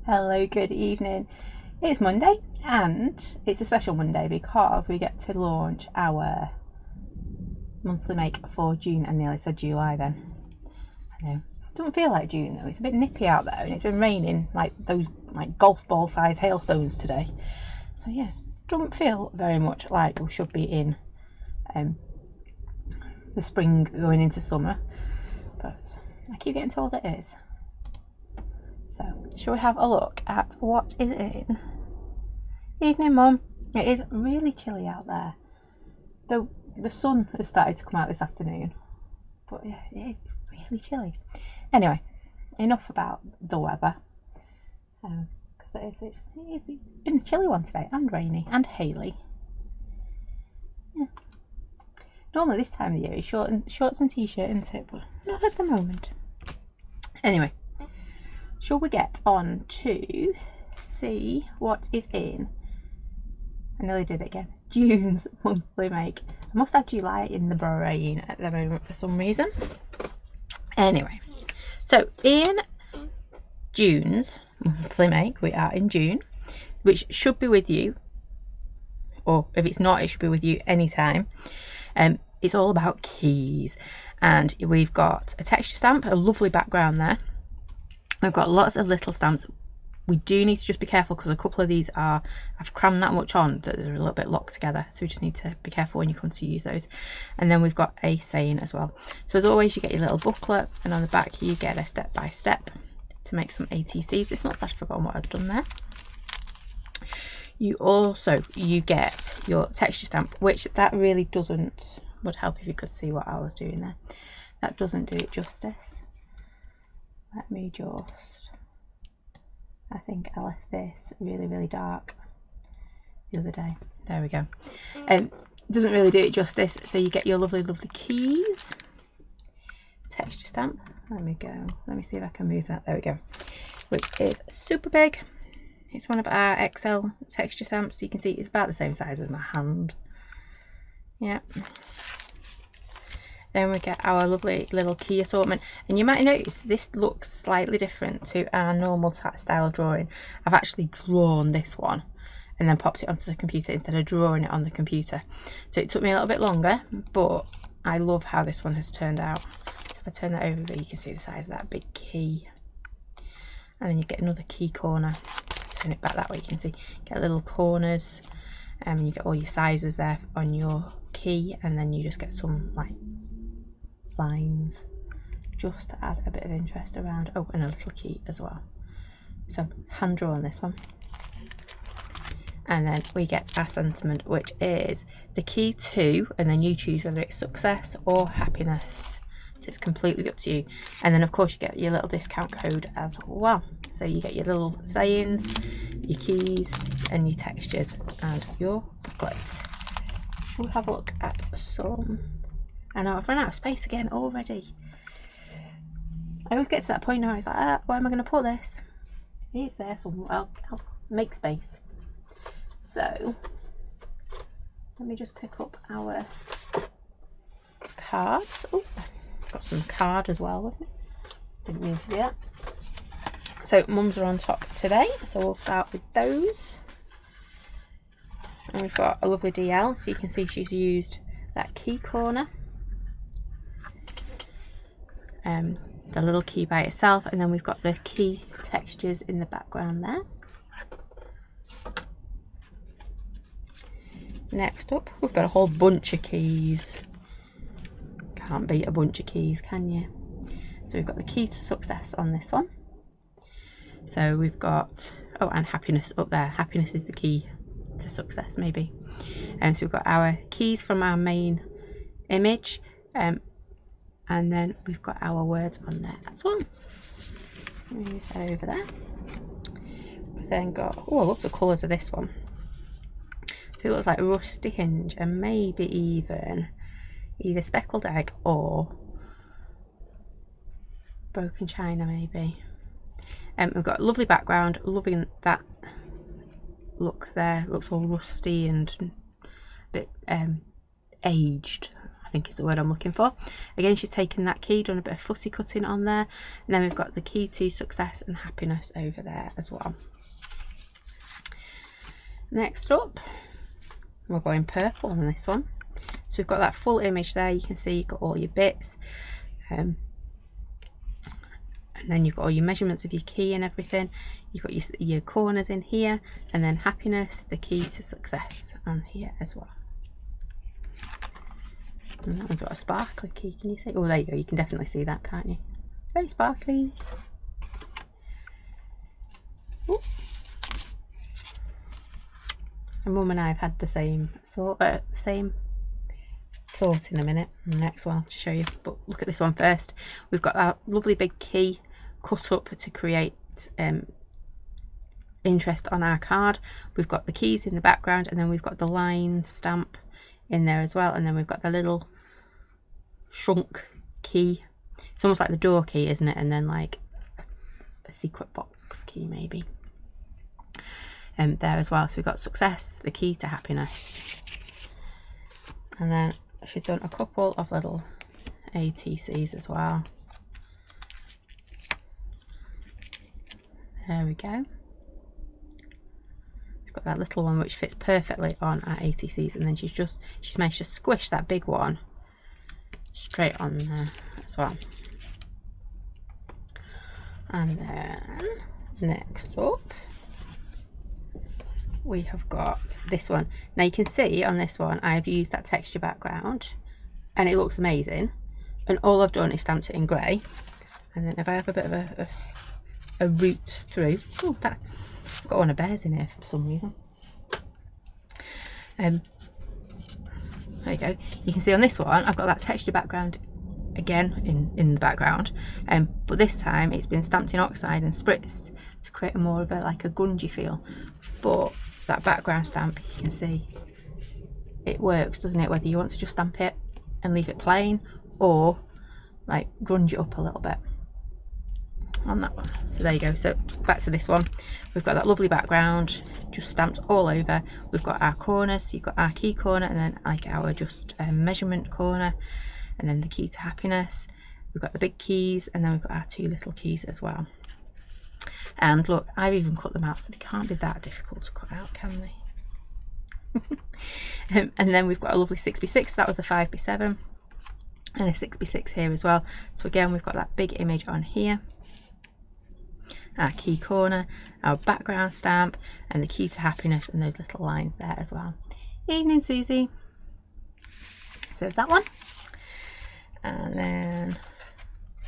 Hello, good evening. It's Monday and it's a special Monday because we get to launch our monthly make for June. I nearly said July then. I know. It doesn't feel like June though. It's a bit nippy out there and it's been raining like those golf ball size hailstones today. So yeah, it doesn't feel very much like we should be in the spring going into summer. But I keep getting told it is. So, shall we have a look at what is in? Evening, Mum. It is really chilly out there. Though the sun has started to come out this afternoon. But yeah, it is really chilly. Anyway, enough about the weather. Because it's been a chilly one today, and rainy, and haily. Yeah. Normally this time of the year is shorts and t-shirt, isn't it? But not at the moment. Anyway. Shall we get on to see what is in? I nearly did it again. June's monthly make. I must have July in the brain at the moment for some reason. Anyway, so in June's monthly make, we are in June, which should be with you, or if it's not, it should be with you anytime. It's all about keys, and we've got a texture stamp, a lovely background there. We've got lots of little stamps. We do need to just be careful because a couple of these I've crammed that much on that they're a little bit locked together. So we just need to be careful when you come to use those. And then we've got a saying as well. So as always, you get your little booklet, and on the back you get a step-by-step to make some ATCs. It's not that I've forgotten what I've done there. You get your texture stamp, which that really would help if you could see what I was doing there. That doesn't do it justice. Let me just, I think I left this really, really dark the other day. There we go. Doesn't really do it justice. So you get your lovely, lovely keys. Texture stamp. Let me see if I can move that. There we go. Which is super big. It's one of our XL texture stamps. You can see it's about the same size as my hand. Yeah. Then we get our lovely little key assortment, and you might notice this looks slightly different to our normal style drawing. I've actually drawn this one and then popped it onto the computer instead of drawing it on the computer. So it took me a little bit longer, but I love how this one has turned out. So if I turn that over, you can see the size of that big key. And then you get another key corner. Turn it back that way, you can see get little corners, and you get all your sizes there on your key, and then you just get some lines just to add a bit of interest around. Oh, and a little key as well. So hand drawn this one, and then we get our sentiment, which is the key to, and then you choose whether it's success or happiness. So it's completely up to you. And then of course you get your little discount code as well. So you get your little sayings, your keys, and your textures, and your booklets. We'll have a look at some. I know I've run out of space again already. I always get to that point now, it's like, where am I going to put this? It's there somewhere. I'll make space. So, let me just pick up our cards. Oh, got some card as well with me. Didn't mean to do that. So, Mum's are on top today, so we'll start with those. And we've got a lovely DL, so you can see she's used that key corner. The little key by itself, and then we've got the key textures in the background there. Next up, we've got a whole bunch of keys. Can't beat a bunch of keys, can you? So we've got the key to success on this one. So we've got, oh, and happiness up there. Happiness is the key to success, maybe. So we've got our keys from our main image. And then we've got our words on there as well. Move that over there. We've then got, oh, lots of colours of this one. So it looks like rusty hinge, and maybe even either speckled egg or broken china, maybe. We've got a lovely background, loving that look there. It looks all rusty and a bit aged. think is the word I'm looking for. Again, she's taken that key, done a bit of fussy cutting on there, and then we've got the key to success and happiness over there as well. Next up, we're going purple on this one. So we've got that full image there. You can see you've got all your bits, and then you've got all your measurements of your key and everything. You've got your corners in here, and then happiness, the key to success on here as well. And that one's got a sparkly key, can you see? Oh, there you go, you can definitely see that, can't you? Very sparkly. Ooh. And Mum and I have had the same thought in a minute, the next one to show you, but look at this one first. We've got that lovely big key cut up to create interest on our card. We've got the keys in the background, and then we've got the line stamp in there as well, and then we've got the little shrunk key. It's almost like the door key, isn't it? And then like a secret box key maybe there as well. So we've got success, the key to happiness, and then she's done a couple of little ATCs as well. There we go. It's got that little one which fits perfectly on our ATCs, and then she's managed to squish that big one straight on there as well. And then next up we have got this one. Now you can see on this one I've used that texture background and it looks amazing, and all I've done is stamped it in grey, and then if I have a bit of a root through, oh, that I've got one of bears in here for some reason. There you go. You can see on this one I've got that texture background again in the background, but this time it's been stamped in oxide and spritzed to create more of a grungy feel. But that background stamp, you can see it works, doesn't it? Whether you want to just stamp it and leave it plain, or like grunge it up a little bit on that one. So there you go. So back to this one, we've got that lovely background just stamped all over. We've got our corners, so you've got our key corner, and then like our just measurement corner, and then the key to happiness. We've got the big keys, and then we've got our two little keys as well. And look, I've even cut them out, so they can't be that difficult to cut out, can they? And then we've got a lovely 6x6, so that was a 5x7, and a 6x6 here as well. So again, we've got that big image on here, our key corner, our background stamp, and the key to happiness, and those little lines there as well. Evening, Susie. So there's that one. And then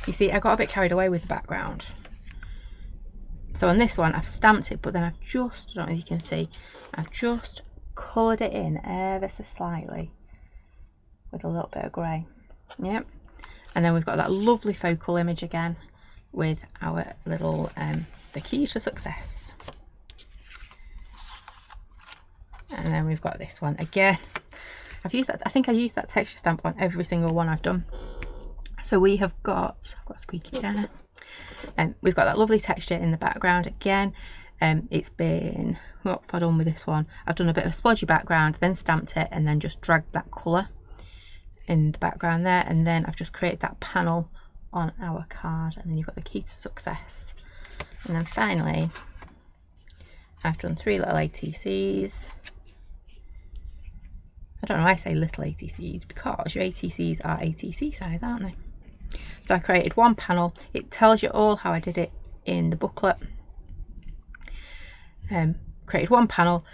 you see I got a bit carried away with the background. So on this one I've stamped it, but then I've just, I don't know if you can see, I've just coloured it in ever so slightly with a little bit of grey. Yep. And then we've got that lovely focal image again with our little the key to success. And then we've got this one again. I've used that, I think I used that texture stamp on every single one I've done. So we have got, I've got a squeaky chair, and we've got that lovely texture in the background again. It's been, what have I done with this one? I've done a bit of a splodgy background, then stamped it, and then just dragged that colour in the background there, and then I've just created that panel on our card, and then you've got the key to success. And then finally I've done 3 little ATCs. I don't know why I say little ATCs, because your ATCs are ATC size, aren't they? So I created one panel. It tells you all how I did it in the booklet. Created one panel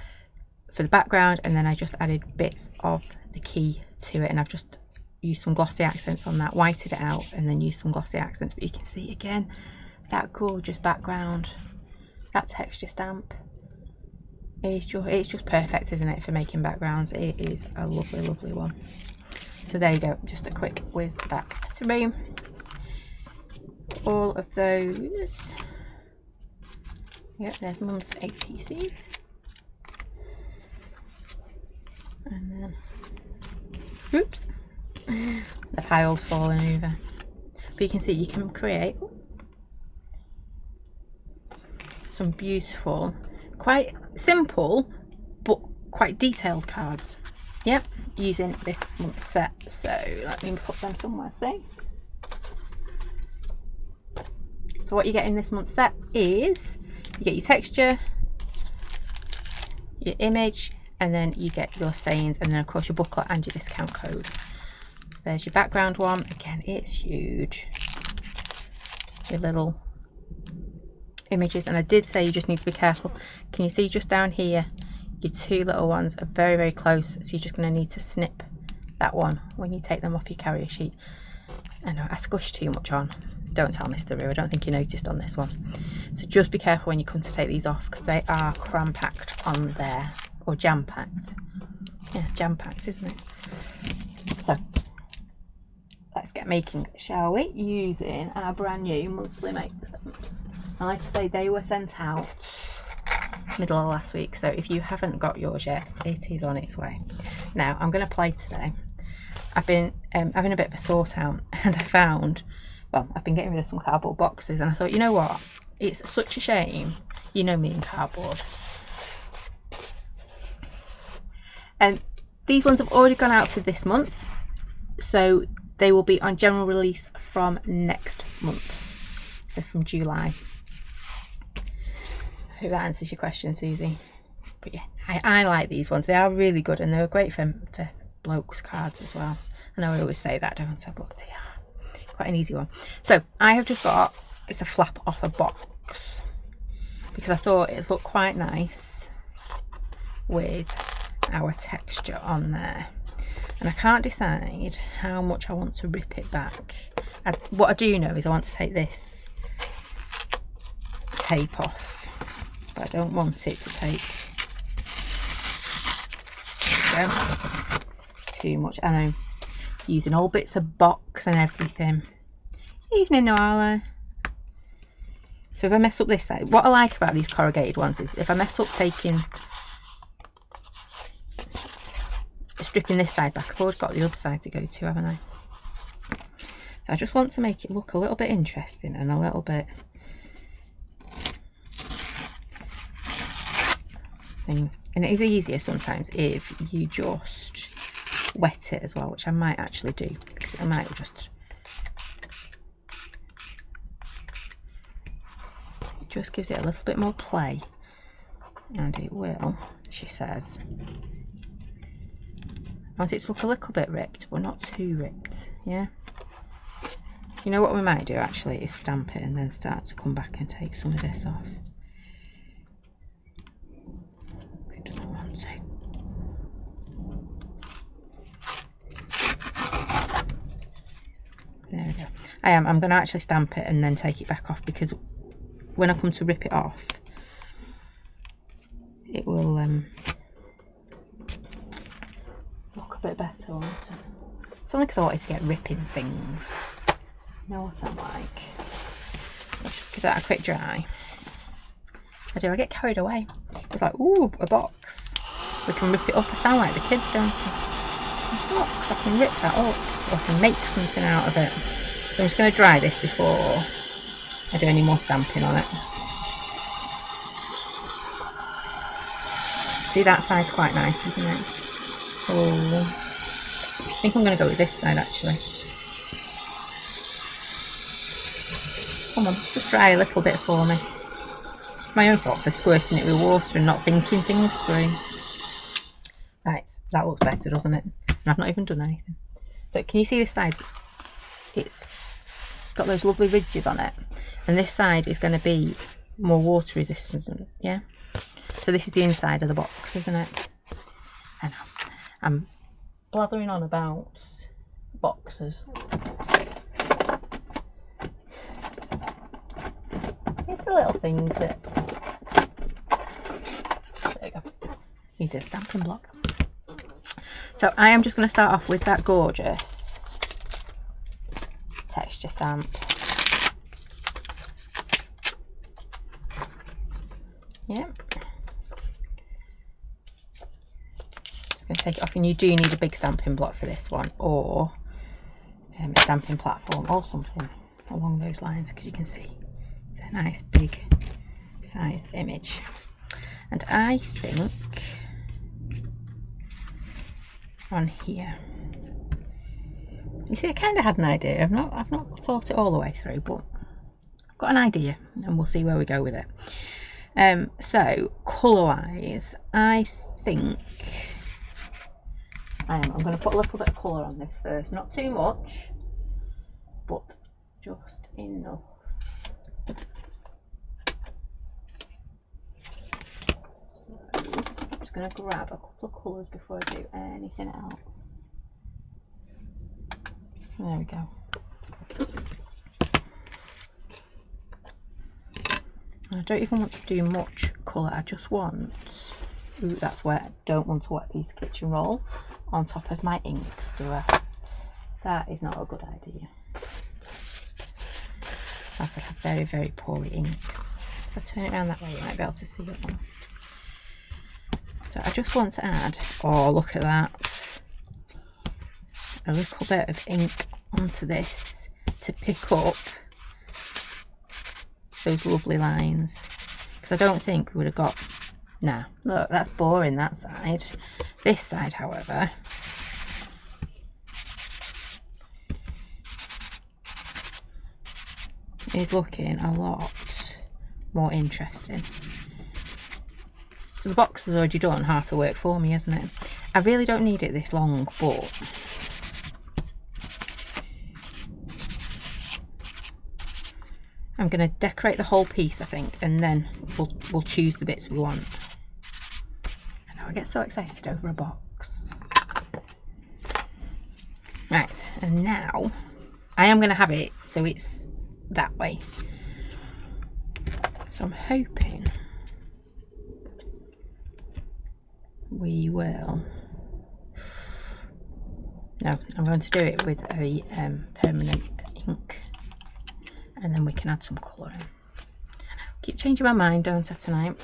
for the background, and then I just added bits of the key to it, and I've just used some glossy accents on that, whited it out, and then used some glossy accents. But you can see again that gorgeous background, that texture stamp. It's just perfect, isn't it, for making backgrounds? It is a lovely, lovely one. So there you go, just a quick whiz back through all of those. Yep, there's Mum's ATCs. And then, oops, the pile's falling over. But you can see you can create some beautiful, quite simple but quite detailed cards. Yep, using this month's set. So let me put them somewhere, see? So what you get in this month's set is you get your texture, your image, and then you get your sayings, and then of course your booklet and your discount code. So there's your background one. Again, it's huge. Your little images, and I did say you just need to be careful. Can you see just down here, your two little ones are very, very close, so you're just going to need to snip that one when you take them off your carrier sheet. I know I squished too much on. Don't tell Mr. Roo, I don't think you noticed on this one. So just be careful when you come to take these off, because they are cram-packed on there, or jam-packed. Yeah, jam-packed, isn't it? So let's get making, shall we? Using our brand new monthly make stamps. And like I say, they were sent out middle of last week, so if you haven't got yours yet, it is on its way. Now I'm going to play today. I've been having a bit of a sort out, and I found, well, I've been getting rid of some cardboard boxes, and I thought, you know what, it's such a shame, you know me and cardboard. These ones have already gone out for this month, so they will be on general release from next month, so from July. I hope that answers your question, Susie. But yeah, I like these ones. They are really good, and they're great for blokes cards as well. I know I always say that, don't I? But they are quite an easy one. So I have just got, it's a flap off a box, because I thought it looked quite nice with our texture on there. And I can't decide how much I want to rip it back. What I do know is I want to take this tape off, but I don't want it to take too much. I know, using all bits of box and everything. Evening, Noala. So if I mess up this side, what I like about these corrugated ones is if I mess up stripping this side back, I've always got the other side to go to, haven't I? So I just want to make it look a little bit interesting and a little bit things. And it is easier sometimes if you just wet it as well, which I might actually do, because I might just, it just gives it a little bit more play, and it will, she says. I want it to look a little bit ripped, but not too ripped, yeah? You know what we might do actually is stamp it and then start to come back and take some of this off. It doesn't want to. There we go. I'm going to actually stamp it and then take it back off, because when I come to rip it off, it will look a bit better, won't it? It's only because I wanted to get ripping things. You know what I'm like. Let's just give that a quick dry. I get carried away. It's like, ooh, a box. We can rip it up. I sound like the kids, don't I? A box, I can rip that up, or I can make something out of it. So I'm just going to dry this before I do any more stamping on it. See, that side's quite nice, isn't it? Oh, I think I'm going to go with this side actually. Come on, just dry a little bit for me. It's my own fault for squirting it with water and not thinking things through. Right, that looks better, doesn't it? And I've not even done anything. So can you see this side? It's got those lovely ridges on it, and this side is going to be more water resistant, yeah? So this is the inside of the box, isn't it? I know. I'm blathering on about boxes. It's the little things that... There we go. Need a stamping block. So I am just going to start off with that gorgeous texture stamp. Yep. Just going to take it off, and you do need a big stamping block for this one, or a stamping platform or something along those lines, because you can see it's a nice big sized image. And I think on here. You see, I kind of had an idea. I've not thought it all the way through, but I've got an idea, and we'll see where we go with it. So colour wise, I think I'm going to put a little bit of colour on this first, not too much, but just enough. I'm just going to grab a couple of colours before I do anything else. There we go. I don't even want to do much colour, I just want, ooh, that's wet, I don't want a wet piece of kitchen roll on top of my inks, do I? That is not a good idea. I have very, very poorly inks. If I turn it around that way, you might be able to see it more. So I just want to add, oh look at that, a little bit of ink onto this to pick up those lovely lines, because I don't think we would have got, nah, look, that's boring, that side. This side, however, is looking a lot more interesting. So the box has already done half the work for me, hasn't it? I really don't need it this long, but I'm going to decorate the whole piece, I think, and then we'll choose the bits we want. I know, I get so excited over a box. Right, and now I am going to have it so it's that way. So I'm hoping we will. No, I'm going to do it with a permanent ink, and then we can add some colour in. Keep changing my mind, don't I, tonight?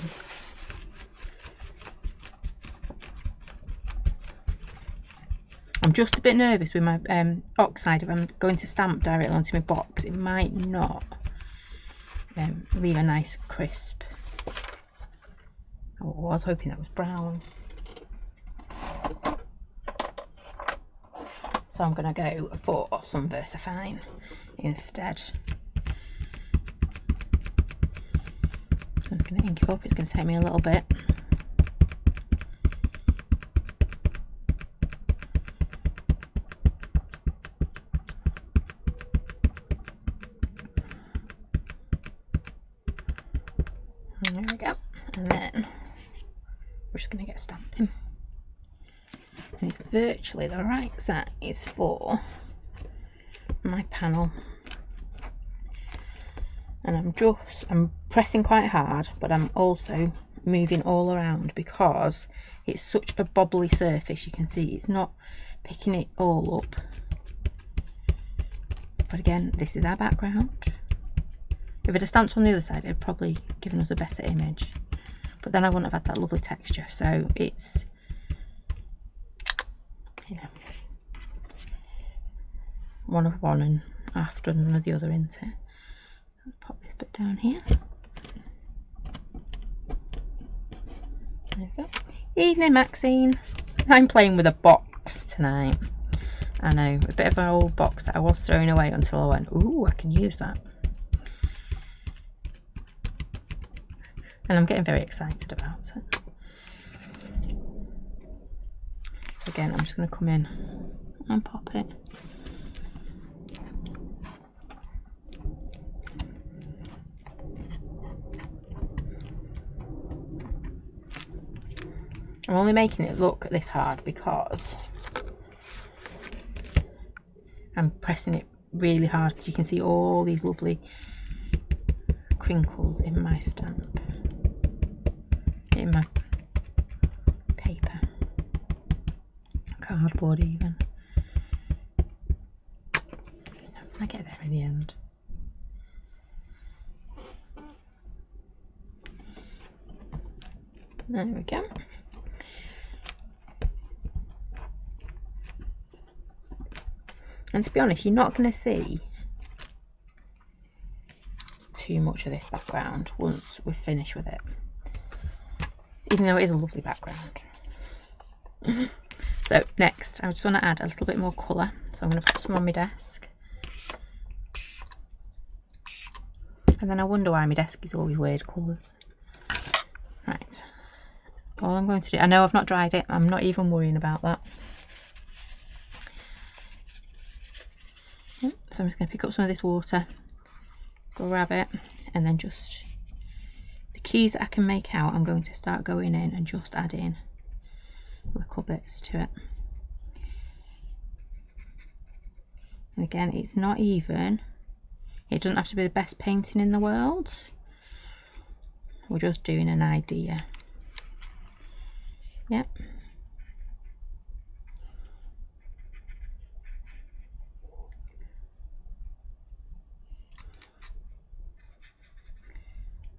I'm just a bit nervous with my oxide. If I'm going to stamp directly onto my box, it might not leave a nice crisp. Oh, I was hoping that was brown. So I'm going to go for some VersaFine instead. I'm just going to ink it up, it's going to take me a little bit. And there we go. And then we're just going to get stamping. And it's virtually the right size for my panel. And I'm pressing quite hard, but I'm also moving all around because it's such a bobbly surface. You can see it's not picking it all up. But again, this is our background. If it had stamped on the other side, it'd probably given us a better image, but then I wouldn't have had that lovely texture. So it's, yeah, one of one and after none of the other, isn't it? Let's pop this bit down here. There we go. Evening, Maxine. I'm playing with a box tonight. I know, a bit of an old box that I was throwing away until I went, ooh, I can use that. And I'm getting very excited about it. So again, I'm just going to come in and pop it. I'm only making it look this hard because I'm pressing it really hard, because you can see all these lovely crinkles in my stamp, in my paper, cardboard even. I get there in the end. There we go. And to be honest, you're not going to see too much of this background once we're finished with it, even though it is a lovely background. So next, I just want to add a little bit more colour. So I'm going to put some on my desk. And then I wonder why my desk is always weird colours. Right. All I'm going to do, I know I've not dried it. I'm not even worrying about that. So I'm just going to pick up some of this water, grab it, and then just the keys that I can make out, I'm going to start going in and just adding little bits to it. And again, it's not even, it doesn't have to be the best painting in the world. We're just doing an idea. Yep.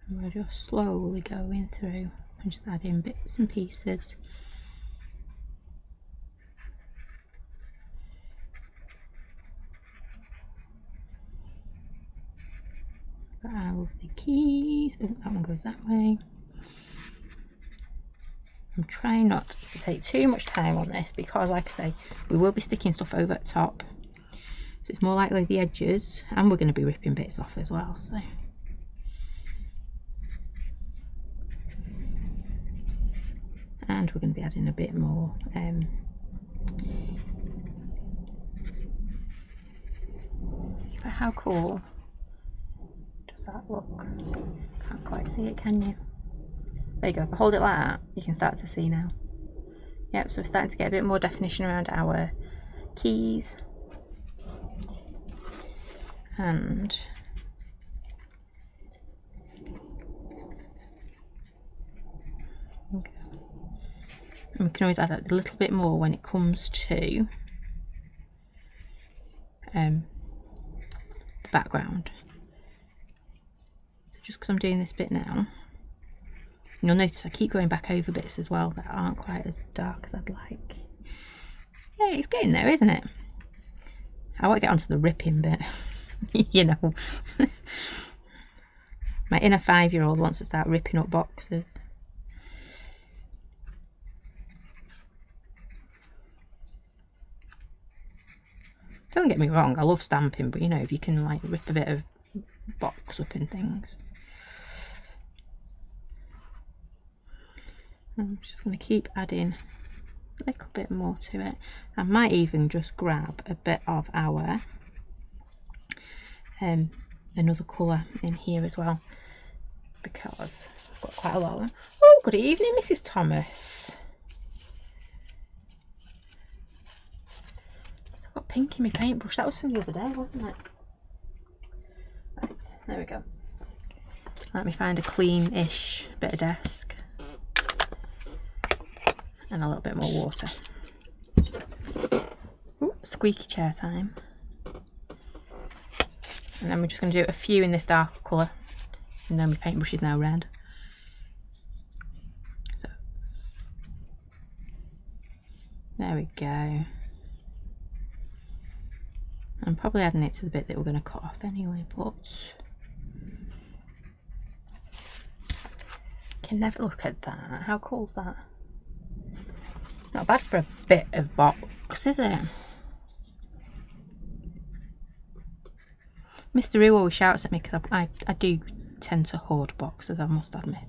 And we're just slowly going through and just adding bits and pieces. Got our lovely keys. Oh, that one goes that way. I'm trying not to take too much time on this because, like I say, we will be sticking stuff over at top. So it's more likely the edges, and we're going to be ripping bits off as well. So. And we're going to be adding a bit more but how cool does that look? Can't quite see it, can you? There you go. If I hold it like that, you can start to see now. Yep, so we're starting to get a bit more definition around our keys. And okay. And we can always add a little bit more when it comes to the background. So just because I'm doing this bit now, you'll notice I keep going back over bits as well that aren't quite as dark as I'd like. Yeah, it's getting there, isn't it? I won't get onto the ripping bit. You know, my inner 5-year-old wants to start ripping up boxes. Don't get me wrong, I love stamping, but you know, if you can like rip a bit of box up and things. I'm just going to keep adding a little bit more to it. I might even just grab a bit of our another colour in here as well, because I've got quite a lot of them. Oh, good evening, Mrs. Thomas. I've got pink in my paintbrush. That was from the other day, wasn't it? Right, there we go. Let me find a clean-ish bit of desk and a little bit more water. Ooh, squeaky chair time. And then we're just going to do a few in this dark colour, and then my paintbrush is now red. So there we go. I'm probably adding it to the bit that we're going to cut off anyway, but you can never look at that. How cool is that? Not bad for a bit of box, is it? Mr. Roo always shouts at me because I do tend to hoard boxes, I must admit.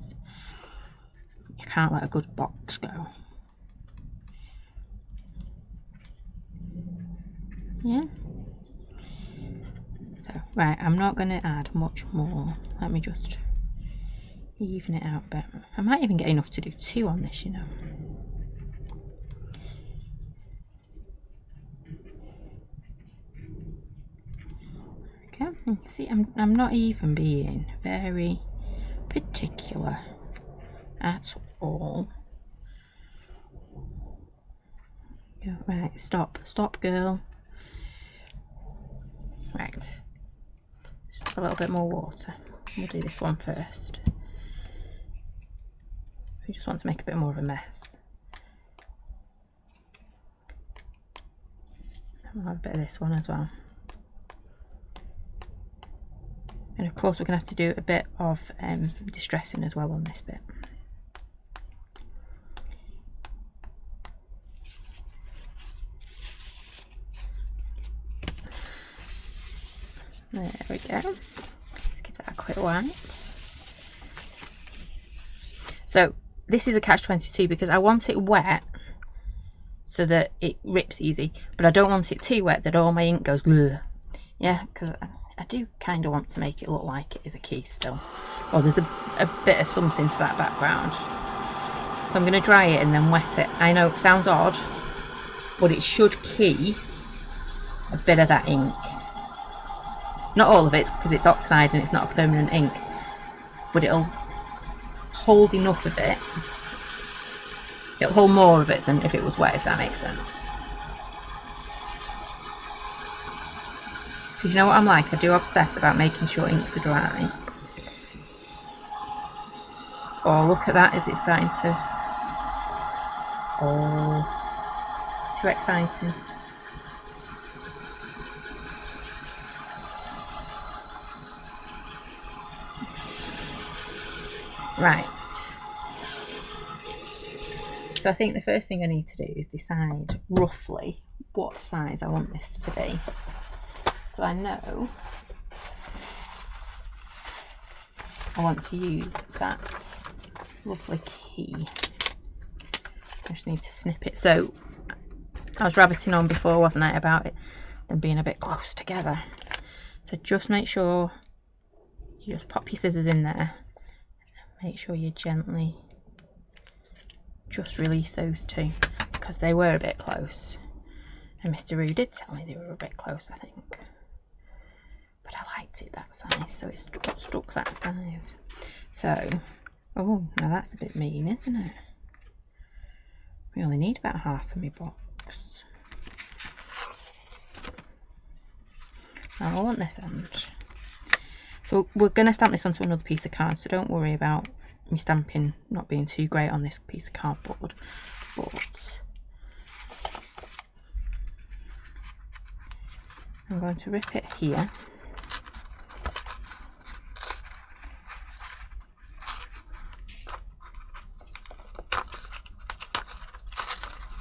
You can't let a good box go. Yeah. So, right, I'm not going to add much more. Let me just even it out a bit. I might even get enough to do 2 on this, you know. See, I'm not even being very particular at all. Right, stop, girl. Right, just a little bit more water. We'll do this one first. We just want to make a bit more of a mess. I'll have a bit of this one as well. And of course we're going to have to do a bit of distressing as well on this bit. There we go. Let's give that a quick wipe. So this is a catch-22 because I want it wet so that it rips easy, but I don't want it too wet that all my ink goes bleh. Yeah, because I do kind of want to make it look like it is a key still. Oh, there's a bit of something to that background. So I'm going to dry it and then wet it. I know it sounds odd, but it should key a bit of that ink. Not all of it, because it's oxide and it's not a permanent ink, but it'll hold enough of it. It'll hold more of it than if it was wet, if that makes sense. Because you know what I'm like, I do obsess about making sure inks are dry. Oh, look at that, is it starting to... Oh, too exciting. Right. So I think the first thing I need to do is decide roughly what size I want this to be. So I know I want to use that lovely key. I just need to snip it. So I was rabbiting on before, wasn't I, about it them being a bit close together. So just make sure you just pop your scissors in there. Make sure you gently just release those two, because they were a bit close. And Mr. Roo did tell me they were a bit close, I think. But I liked it that size, so it's stuck that size. So, oh, now that's a bit mean, isn't it? We only need about half of my box. Now I want this end. So we're going to stamp this onto another piece of card, so don't worry about me stamping not being too great on this piece of cardboard. But I'm going to rip it here.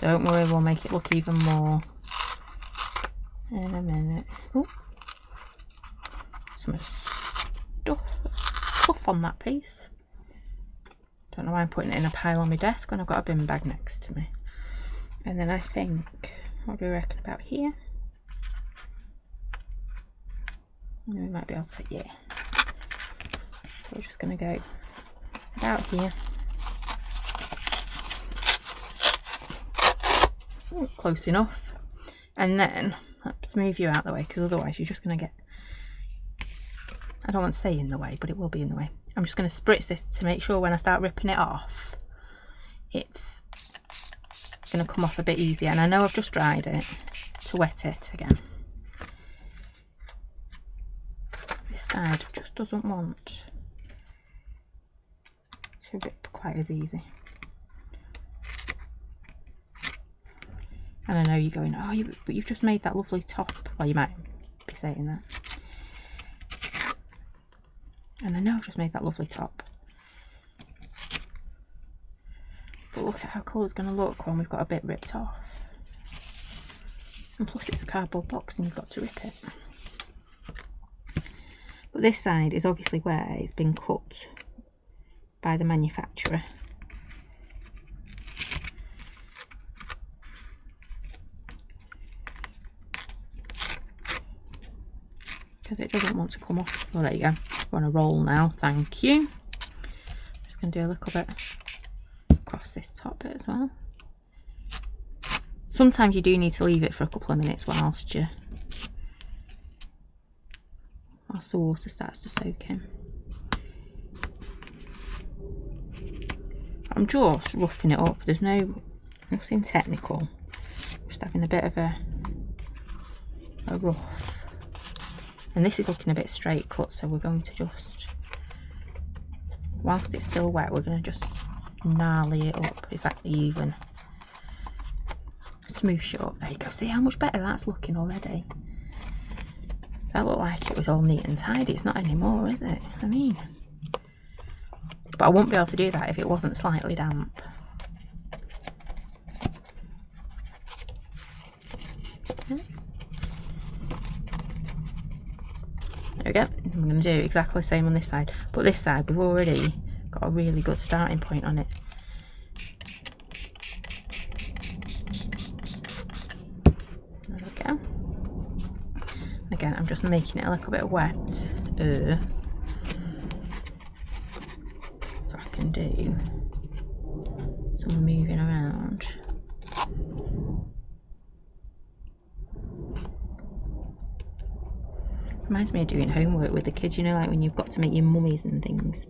Don't worry, we'll make it look even more in a minute. Ooh. Some stuff on that piece. Don't know why I'm putting it in a pile on my desk when I've got a bin bag next to me. And then I think, what do we reckon about here? We might be able to, yeah. So we're just going to go about here. Ooh, close enough. And then, let's move you out of the way, because otherwise you're just going to get, I don't want to say in the way, but it will be in the way. I'm just going to spritz this to make sure when I start ripping it off, it's going to come off a bit easier. And I know I've just dried it to wet it again. This side just doesn't want to rip quite as easy. And I know you're going, oh, but you've just made that lovely top. Well, you might be saying that. And I know I've just made that lovely top. But look at how cool it's going to look when we've got a bit ripped off. And plus it's a cardboard box and you've got to rip it. But this side is obviously where it's been cut by the manufacturer. Because it doesn't want to come off. Well, there you go. We're on a roll now, thank you. Just going to do a little bit across this top bit as well. Sometimes you do need to leave it for a couple of minutes whilst the water starts to soak in. I'm just roughing it up. There's nothing technical. Just having a bit of a rough. And this is looking a bit straight cut, so we're going to just, whilst it's still wet, we're going to just gnarly it up exactly even. Smoosh it up. There you go. See how much better that's looking already? That looked like it was all neat and tidy. It's not anymore, is it? I mean, but I wouldn't be able to do that if it wasn't slightly damp. There we go. I'm going to do exactly the same on this side, but this side we've already got a really good starting point on it. There we go. Again, I'm just making it a little bit wet so I can do some moving around. Reminds me of doing homework with the kids, you know, like when you've got to make your mummies and things.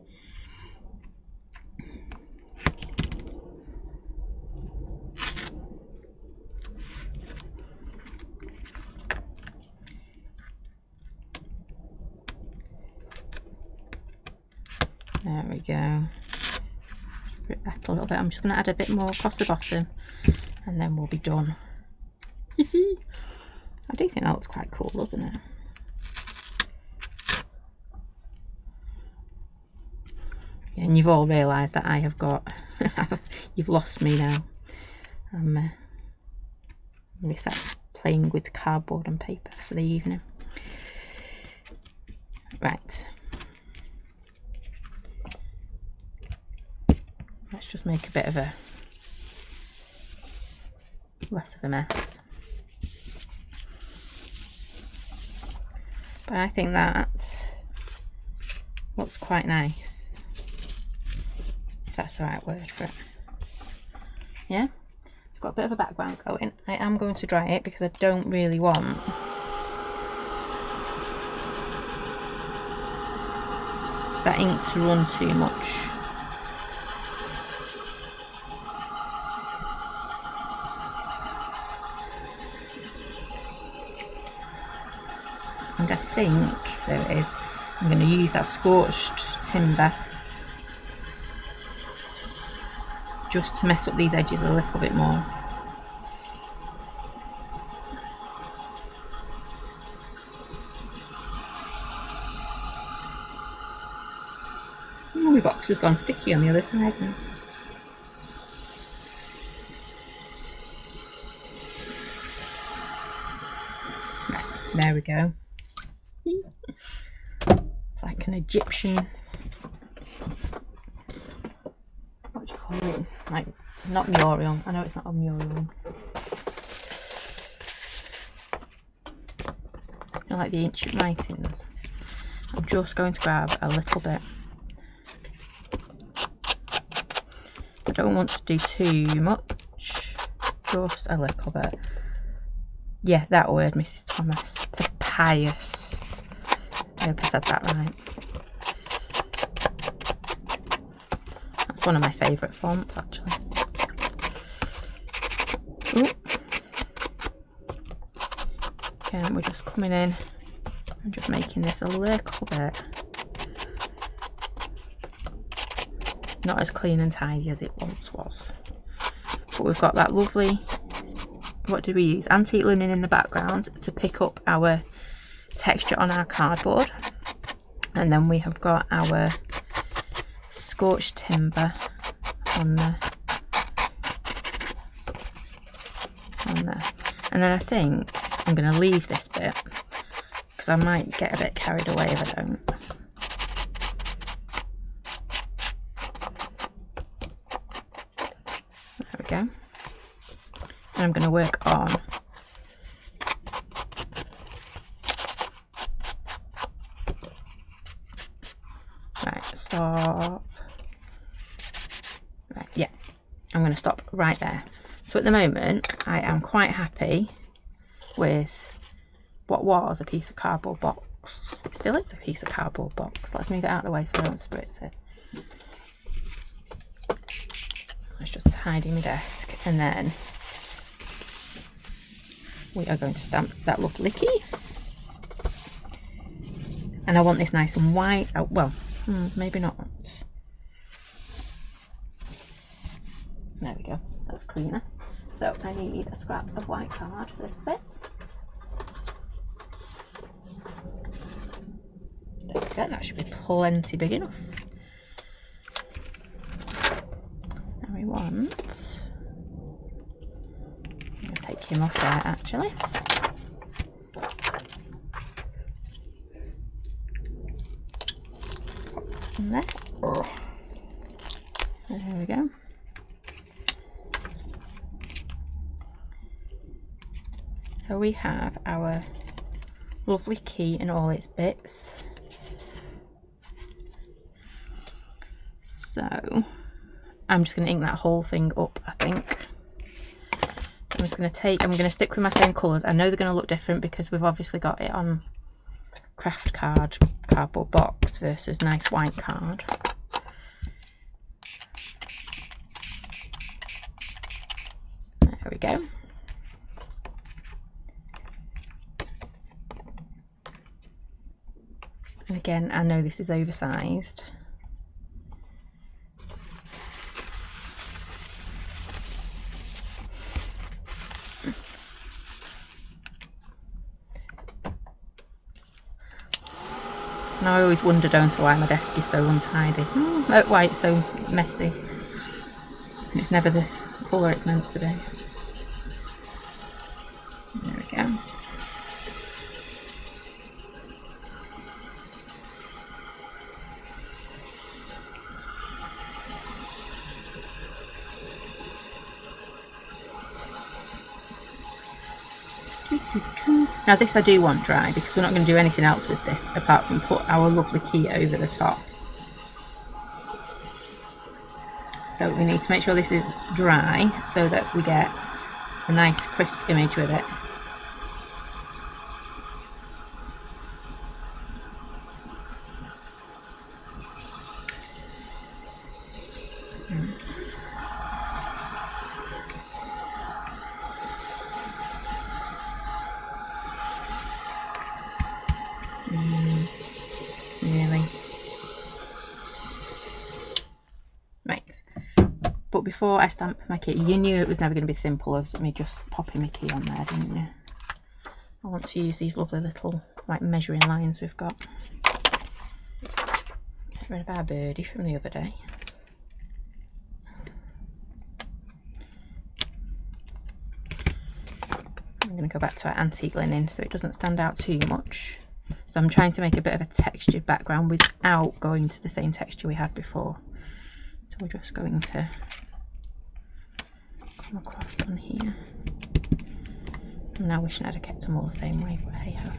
There we go. Rip that a little bit. I'm just going to add a bit more across the bottom and then we'll be done. I do think that looks quite cool, doesn't it? And you've all realised that I have got, you've lost me now. I'm going to start playing with cardboard and paper for the evening. Right. Let's just make a bit of a, less of a mess. But I think that looks quite nice. If that's the right word for it. Yeah? I've got a bit of a background going. I am going to dry it because I don't really want that ink to run too much. And I think, there it is, I'm going to use that scorched timber just to mess up these edges a little bit more. Oh, my box has gone sticky on the other side now. Right, there we go. It's like an Egyptian, what do you call it? Like, not mural. I know it's not a mural. I like the ancient writings. I'm just going to grab a little bit. I don't want to do too much, just a little bit. Yeah, that word, Mrs. Thomas. Papyrus. I hope I said that right. That's one of my favourite fonts, actually. Ooh. Again, we're just coming in and just making this a little bit not as clean and tidy as it once was. But we've got that lovely, what did we use? Antique linen in the background to pick up our texture on our cardboard. And then we have got our scorched timber on there. And then I think I'm going to leave this bit because I might get a bit carried away if I don't. There we go. And I'm going to work on stop. Right, yeah, I'm going to stop right there. So at the moment I am quite happy with what was a piece of cardboard box. It still is a piece of cardboard box. Let's move it out of the way so I don't spritz it. Let's just tidy my desk, and then we are going to stamp that lovely key. And I want this nice and white. Oh, well, maybe not. There we go, that's cleaner. So I need a scrap of white card for this bit. There we go, that should be plenty big enough. Now we want, I'm going to take him off there actually. And there. There we go. So we have our lovely key in all its bits. So I'm just going to ink that whole thing up, I think. So I'm just going to stick with my same colours. I know they're going to look different because we've obviously got it on craft cardboard box versus nice white card. There we go. And again, I know this is oversized. And I always wonder, don't I, why my desk is so untidy. Why it's so messy. It's never the colour it's meant to be. There we go. Now this I do want dry because we're not going to do anything else with this apart from put our lovely key over the top. So we need to make sure this is dry so that we get a nice crisp image with it. Really. Right. But before I stamp my key, you knew it was never going to be simple as me just popping my key on there, didn't you? I want to use these lovely little like measuring lines we've got. Get rid of our birdie from the other day. I'm going to go back to our antique linen so it doesn't stand out too much. So I'm trying to make a bit of a textured background without going to the same texture we had before. So we're just going to come across on here. I'm now wishing I'd have kept them all the same way, but hey ho.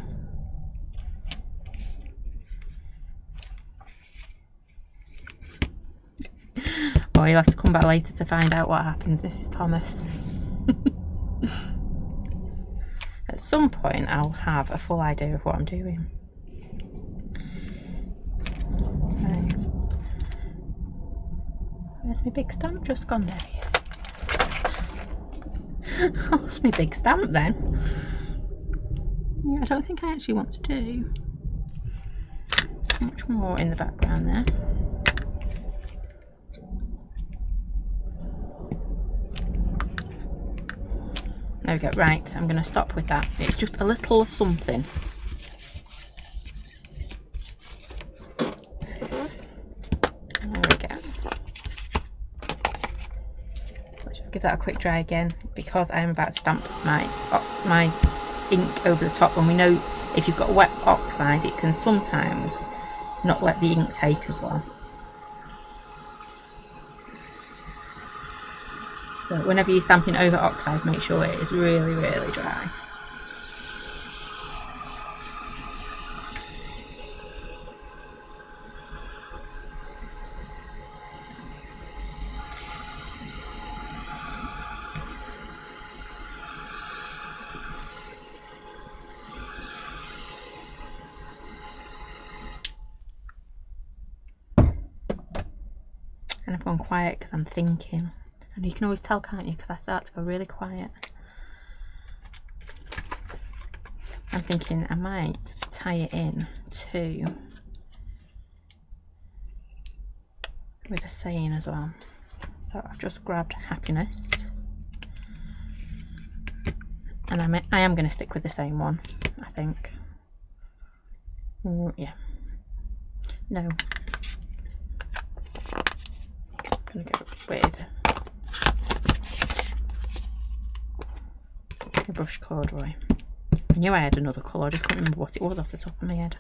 Or you'll have to come back later to find out what happens, Mrs. Thomas. At some point I'll have a full idea of what I'm doing. Right. Where's my big stamp? Just gone. There he is. I lost my big stamp then. Yeah, I don't think I actually want to do much more in the background there. There we go. Right, I'm going to stop with that. It's just a little something. There we go. Let's just give that a quick dry again because I am about to stamp my ink over the top. And we know if you've got wet oxide, it can sometimes not let the ink take as well. So whenever you're stamping over oxide, make sure it is really, really dry. And I've gone quiet because I'm thinking. And you can always tell, can't you, because I start to go really quiet. I'm thinking I might tie it in to with a saying as well. So I've just grabbed happiness, and I am going to stick with the same one, I think. Yeah. No. I'm going to go with a brush corduroy. I knew I had another colour, I just couldn't remember what it was off the top of my head.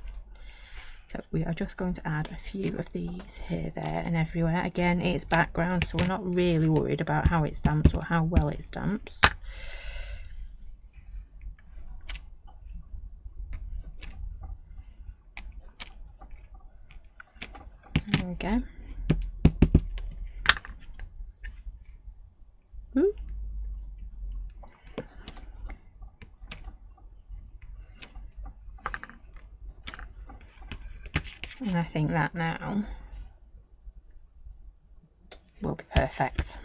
So we are just going to add a few of these here, there and everywhere. Again, it's background, so we're not really worried about how it stamps or how well it stamps. There we go. Ooh. And I think that now will be perfect.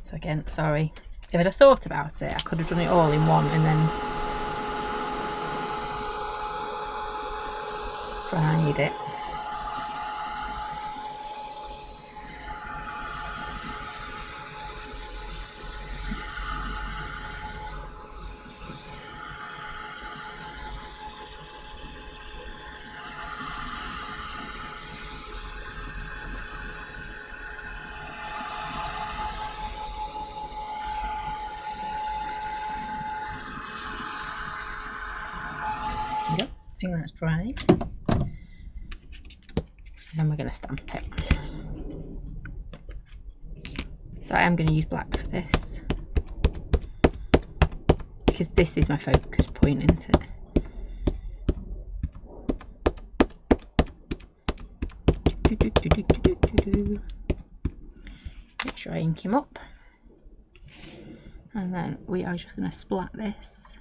So again, sorry, if I'd have thought about it, I could have done it all in one and then dried it. Yep, I think that's dry. And then we're going to stamp it. So I am going to use black for this, because this is my focus point, isn't it? Make sure I ink him up. And then we are just going to splat this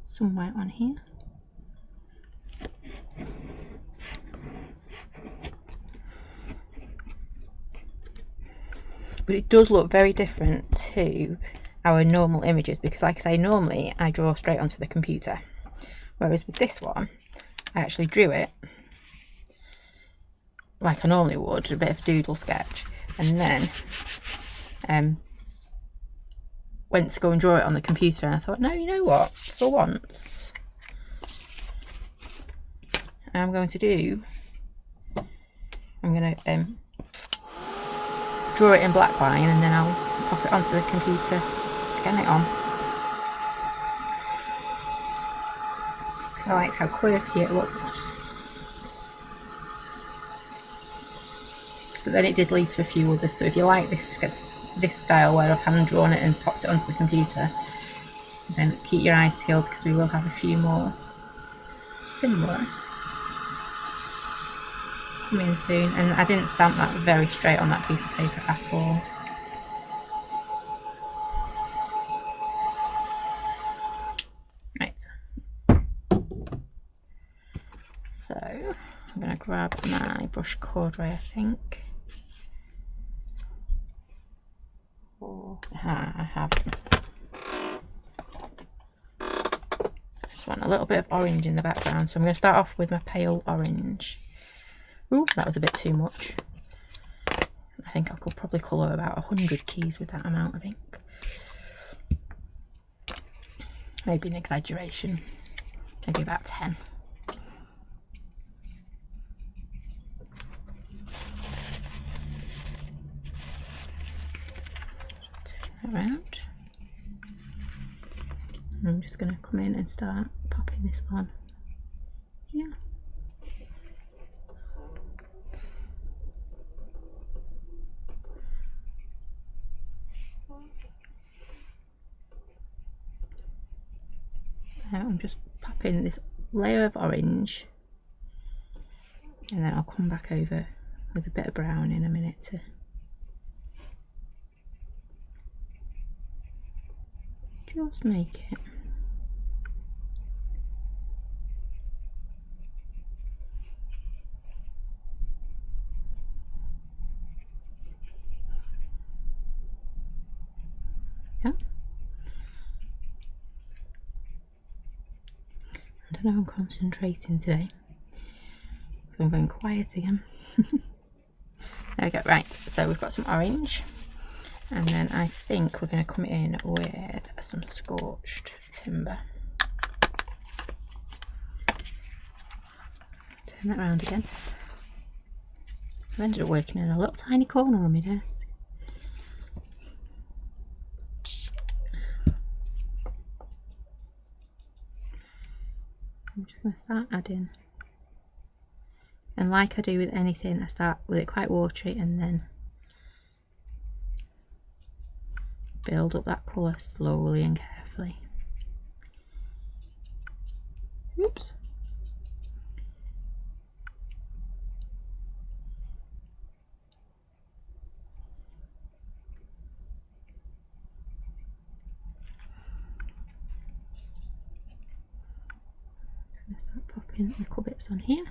somewhere on here. But it does look very different to our normal images, because like I say, normally I draw straight onto the computer, whereas with this one I actually drew it like I normally would, a bit of a doodle sketch, and then went to go and draw it on the computer, and I thought, no, you know what, for once I'm going to draw it in black line, and then I'll pop it onto the computer, scan it on. I like how quirky it looks. But then it did lead to a few others, so if you like this style where I've hand drawn it and popped it onto the computer, then keep your eyes peeled, because we will have a few more similar coming soon. And I didn't stamp that very straight on that piece of paper at all. Right, so I'm going to grab my brush cordray, I think. I have. Just want a little bit of orange in the background, so I'm going to start off with my pale orange. Ooh, that was a bit too much. I think I could probably colour about 100 keys with that amount of ink. Maybe an exaggeration, maybe about 10. Around. And I'm just going to come in and start popping this on. Yeah. I'm just popping this layer of orange, and then I'll come back over with a bit of brown in a minute to just make it. Yeah. I don't know, I'm concentrating today, so I'm going quiet again. There we go. Right, so we've got some orange, and then I think we're going to come in with some scorched timber. Turn that around again. I've ended up working in a little tiny corner on my desk. I'm just going to start adding, and like I do with anything, I start with it quite watery and then build up that colour slowly and carefully. Oops. I'm going to start popping little bits on here.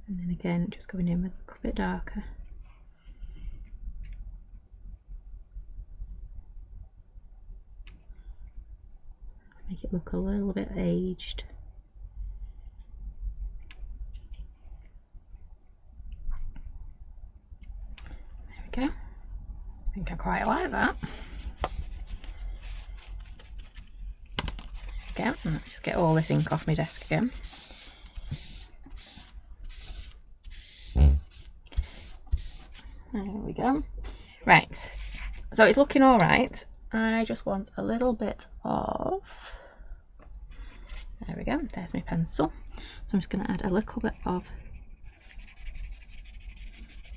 And then again, just going in with a little bit darker. Make it look a little bit aged. There we go. I think I quite like that. There we go. Let's just get all this ink off my desk again. There we go. Right, so it's looking all right. I just want a little bit of, there we go, there's my pencil. So I'm just going to add a little bit of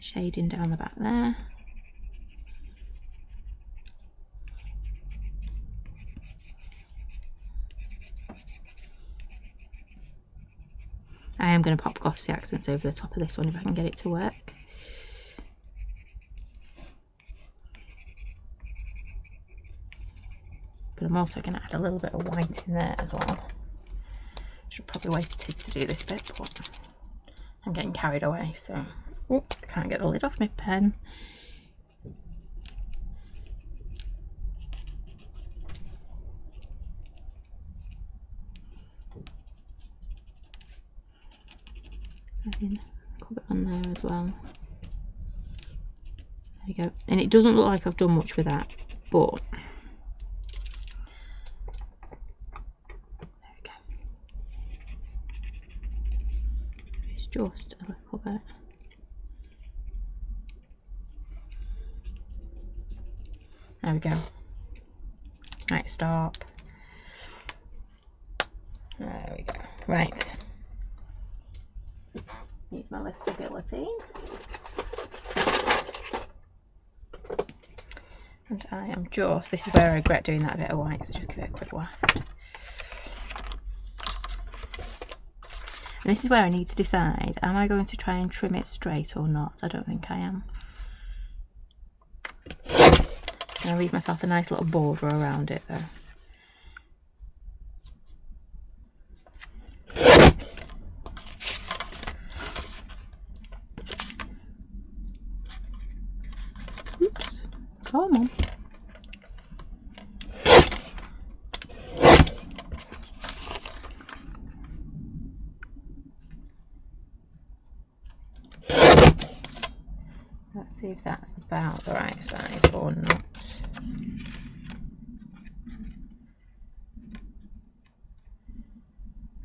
shading down the back there. I am going to pop glossy accents over the top of this one if I can get it to work. But I'm also going to add a little bit of white in there as well. Should probably wait to do this bit, but I'm getting carried away, so oops, I can't get the lid off my pen. Adding a little bit on there as well. There you go. And it doesn't look like I've done much with that, but just a little bit. There we go. Right, stop. There we go. Right. Need my liftability. And I am just, this is where I regret doing that bit of white, so just give it a quick waft. And this is where I need to decide, am I going to try and trim it straight or not? I don't think I am. I'm going to leave myself a nice little border around it though. Oops, come on. Let's see if that's about the right size or not. I'm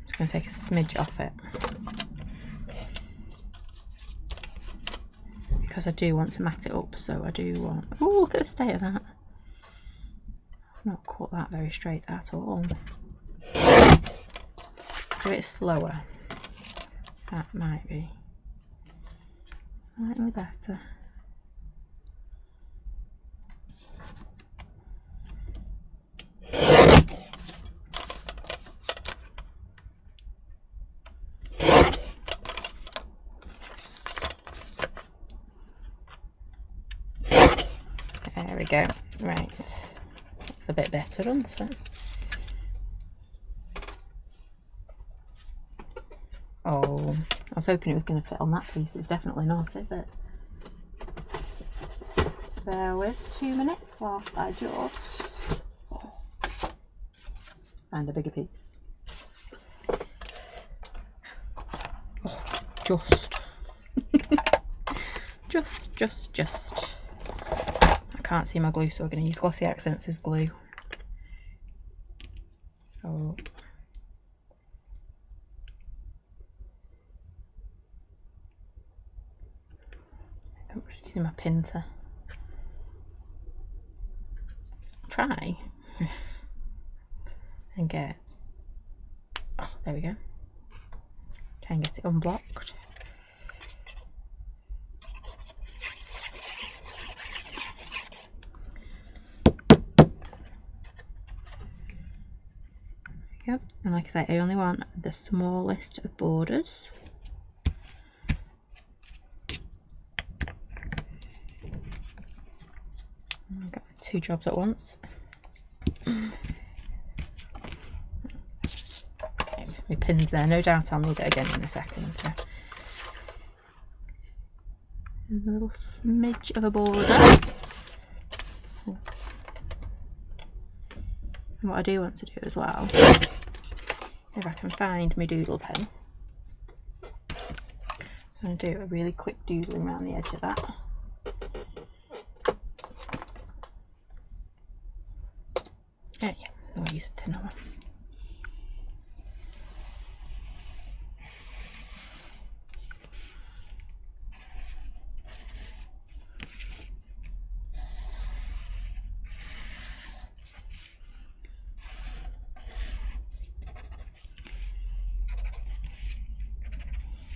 just going to take a smidge off it, because I do want to mat it up, so I do want, oh, look at the state of that. I've not cut that very straight at all. Do it slower. That might be slightly better. There we go. Right. Looks a bit better, doesn't it? Oh, I was hoping it was going to fit on that piece. It's definitely not, is it? Bear with 2 minutes whilst I just find a bigger piece. Oh, just. I can't see my glue, so we're going to use glossy accents as glue. Oh. I'm just using my pin to try and get, oh, there we go, try and get it unblocked. Yep, and like I say, I only want the smallest of borders. I've got 2 jobs at once. My pins there, no doubt I'll need it again in a second. So. And a little smidge of a border. And what I do want to do as well, if I can find my doodle pen, so I'm going to do a really quick doodling around the edge of that. Yeah, I'll use a tin one.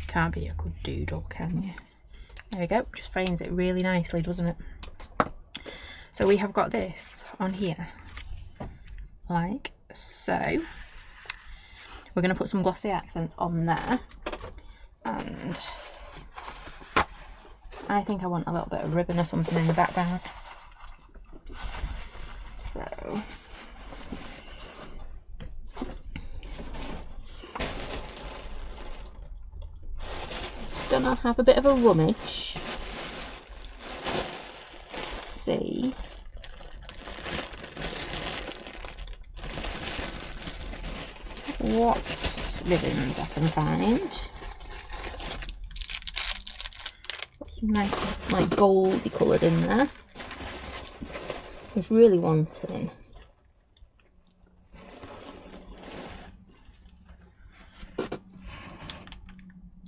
Can't be a good doodle, can you? There we go, just frames it really nicely, doesn't it? So we have got this on here, like so. We're going to put some glossy accents on there, and I think I want a little bit of ribbon or something in the background. So gonna have a bit of a rummage, see what ribbons I can find. Got some nice like goldy coloured in there. I was really wanting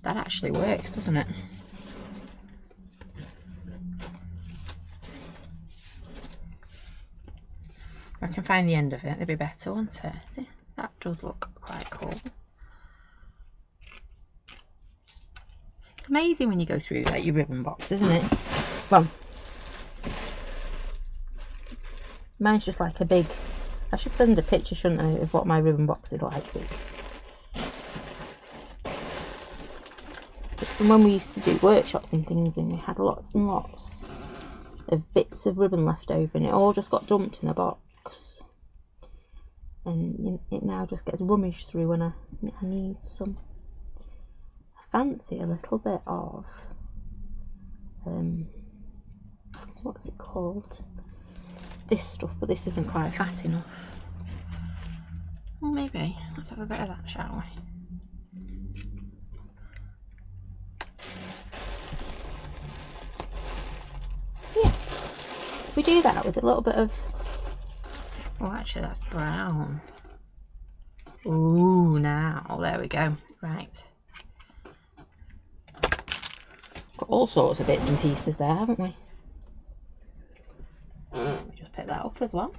that. Actually works, doesn't it? If I can find the end of it, it'd be better, wouldn't it? See, that does look quite cool. It's amazing when you go through like your ribbon box, isn't it? Well, mine's just like a big, I should send a picture, shouldn't I, of what my ribbon box is like. And when we used to do workshops and things, and we had lots and lots of bits of ribbon left over, and it all just got dumped in a box, and it now just gets rummaged through when I need some. I fancy a little bit of what's it called, this stuff, but this isn't quite fat enough. Well, maybe let's have a bit of that, shall we? Yeah, we do that with a little bit of, oh actually that's brown. Ooh, now there we go. Right, got all sorts of bits and pieces there, haven't we? Let me just pick that up as well.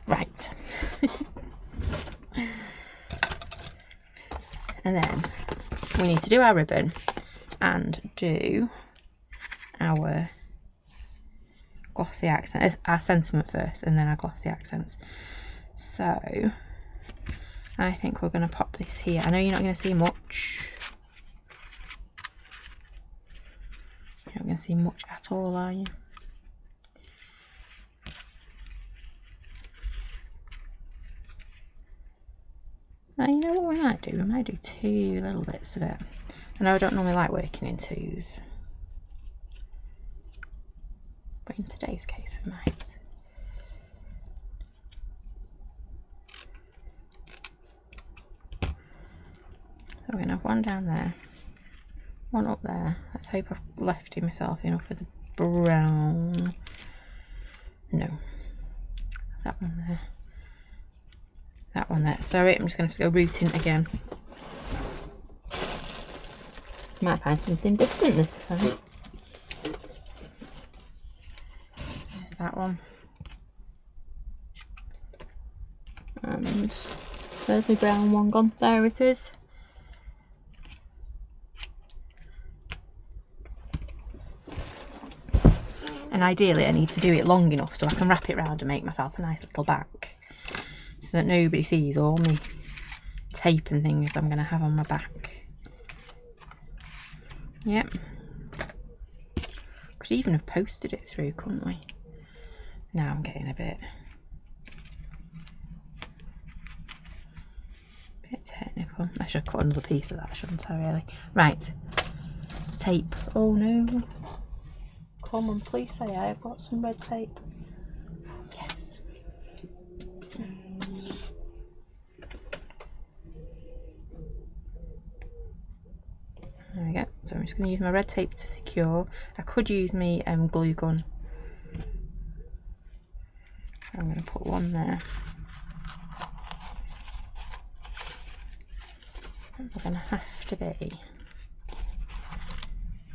Right. And then we need to do our ribbon and do our glossy accent, our sentiment first, and then our glossy accents. So I think we're going to pop this here. I know you're not going to see much. You're not going to see much at all, are you? Now, you know what we might do? We might do 2 little bits of it. I know I don't normally like working in 2s, but in today's case we might. So we're going to have one down there, one up there. Let's hope I've left myself enough for the brown. No, that one there. that one there. Sorry, I'm just going to have to go rooting again. Might find something different this time. There's that one. And there's the brown one gone. There it is. And ideally I need to do it long enough so I can wrap it round and make myself a nice little bag, so that nobody sees all my tape and things I'm going to have on my back. Yep. Could even have posted it through, couldn't we? Now I'm getting a bit technical. I should cut another piece of that, shouldn't I, really? Right. Tape. Oh no. Come on, please say I've got some red tape. Yes. There we go. So I'm just going to use my red tape to secure. I could use my glue gun. I'm going to put one there. We're going to have to be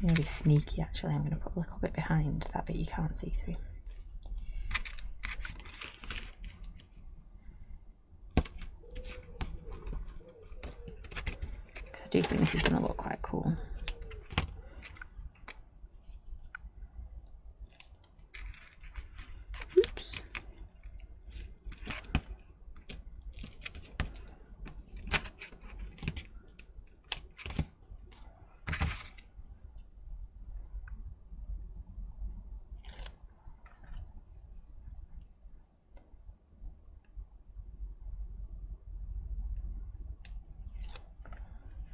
maybe sneaky actually. I'm going to put a little bit behind that bit you can't see through. I do think this is going to look quite cool. Oops.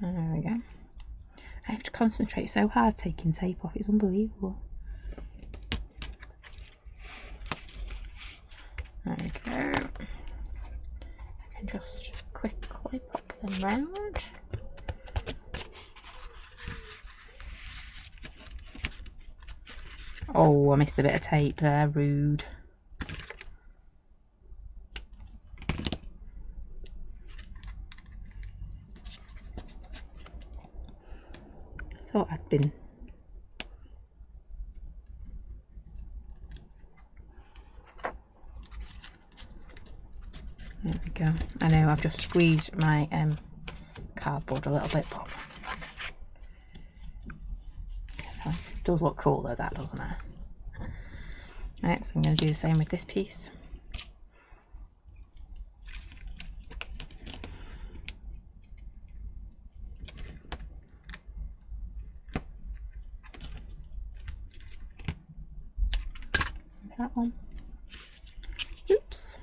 There we go. I have to concentrate so hard taking tape off, it's unbelievable. There we go. I can just quickly pop them round. Oh, I missed a bit of tape there, rude. Thought I'd been there we go. I know I've just squeezed my cardboard a little bit, but it does look cool though, that, doesn't it? Right, so I'm going to do the same with this piece. That one. Oops.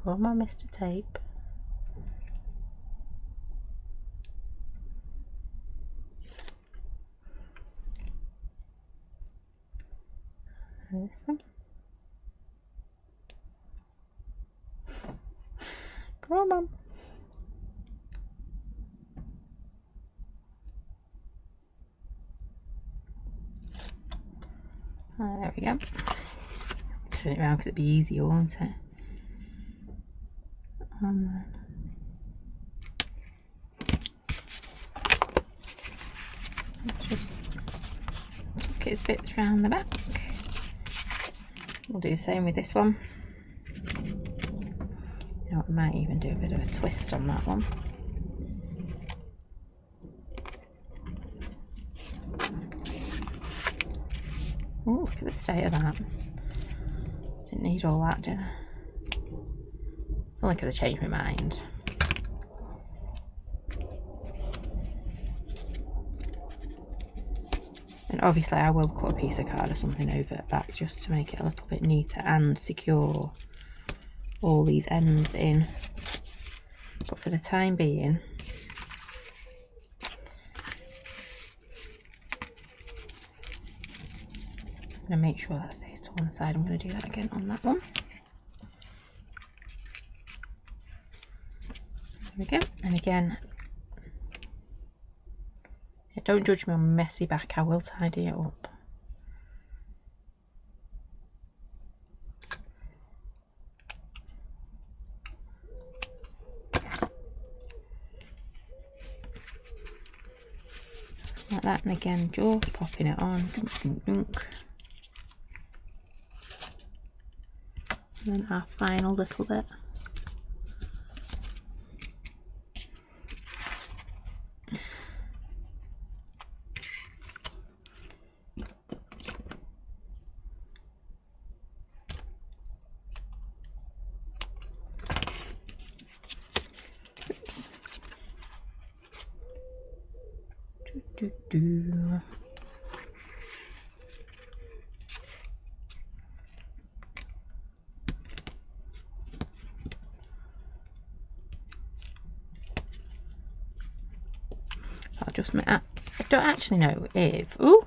Come on, Mr. Tape. And this one. Come on. There we go. Turn it around because it'd be easier, won't it? And then just tuck its bits round the back. We'll do the same with this one. You know, I might even do a bit of a twist on that one. Oh, look at the state of that. Didn't need all that, did I? It's only because I changed my mind. And obviously I will cut a piece of card or something over it back just to make it a little bit neater and secure all these ends in. But for the time being, going to make sure that stays to one side. I'm going to do that again on that one. There we go. And again, don't judge me on messy back, I will tidy it up. Like that, and again, just popping it on. Dunk, dunk, dunk. And then our final little bit. I'll just make that. I don't actually know if. Ooh!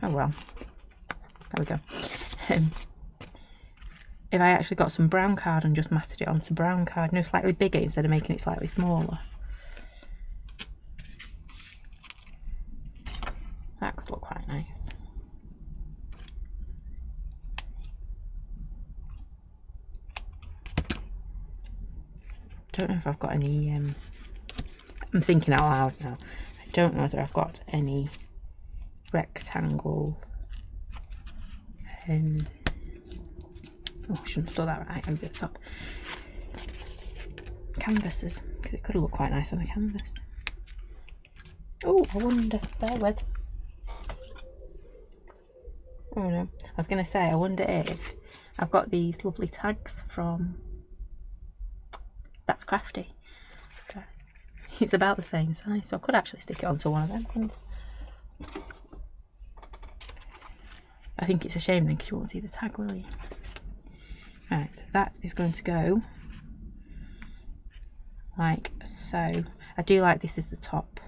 Oh well. There we go. If I actually got some brown card and just matted it onto brown card, you know, slightly bigger instead of making it slightly smaller. That could look quite nice. Don't know if I've got any. I'm thinking out loud now. I don't know whether I've got any rectangle. Oh, I shouldn't have done that right over the top. Canvases, because it could look quite nice on the canvas. Oh, I wonder. Bear with. Oh no, I was going to say, I wonder if I've got these lovely tags from That's Crafty. Okay. It's about the same size, so I could actually stick it onto one of them, couldn't I? I think it's a shame then, because you won't see the tag, will you? Right, that is going to go like so. I do like this as the top.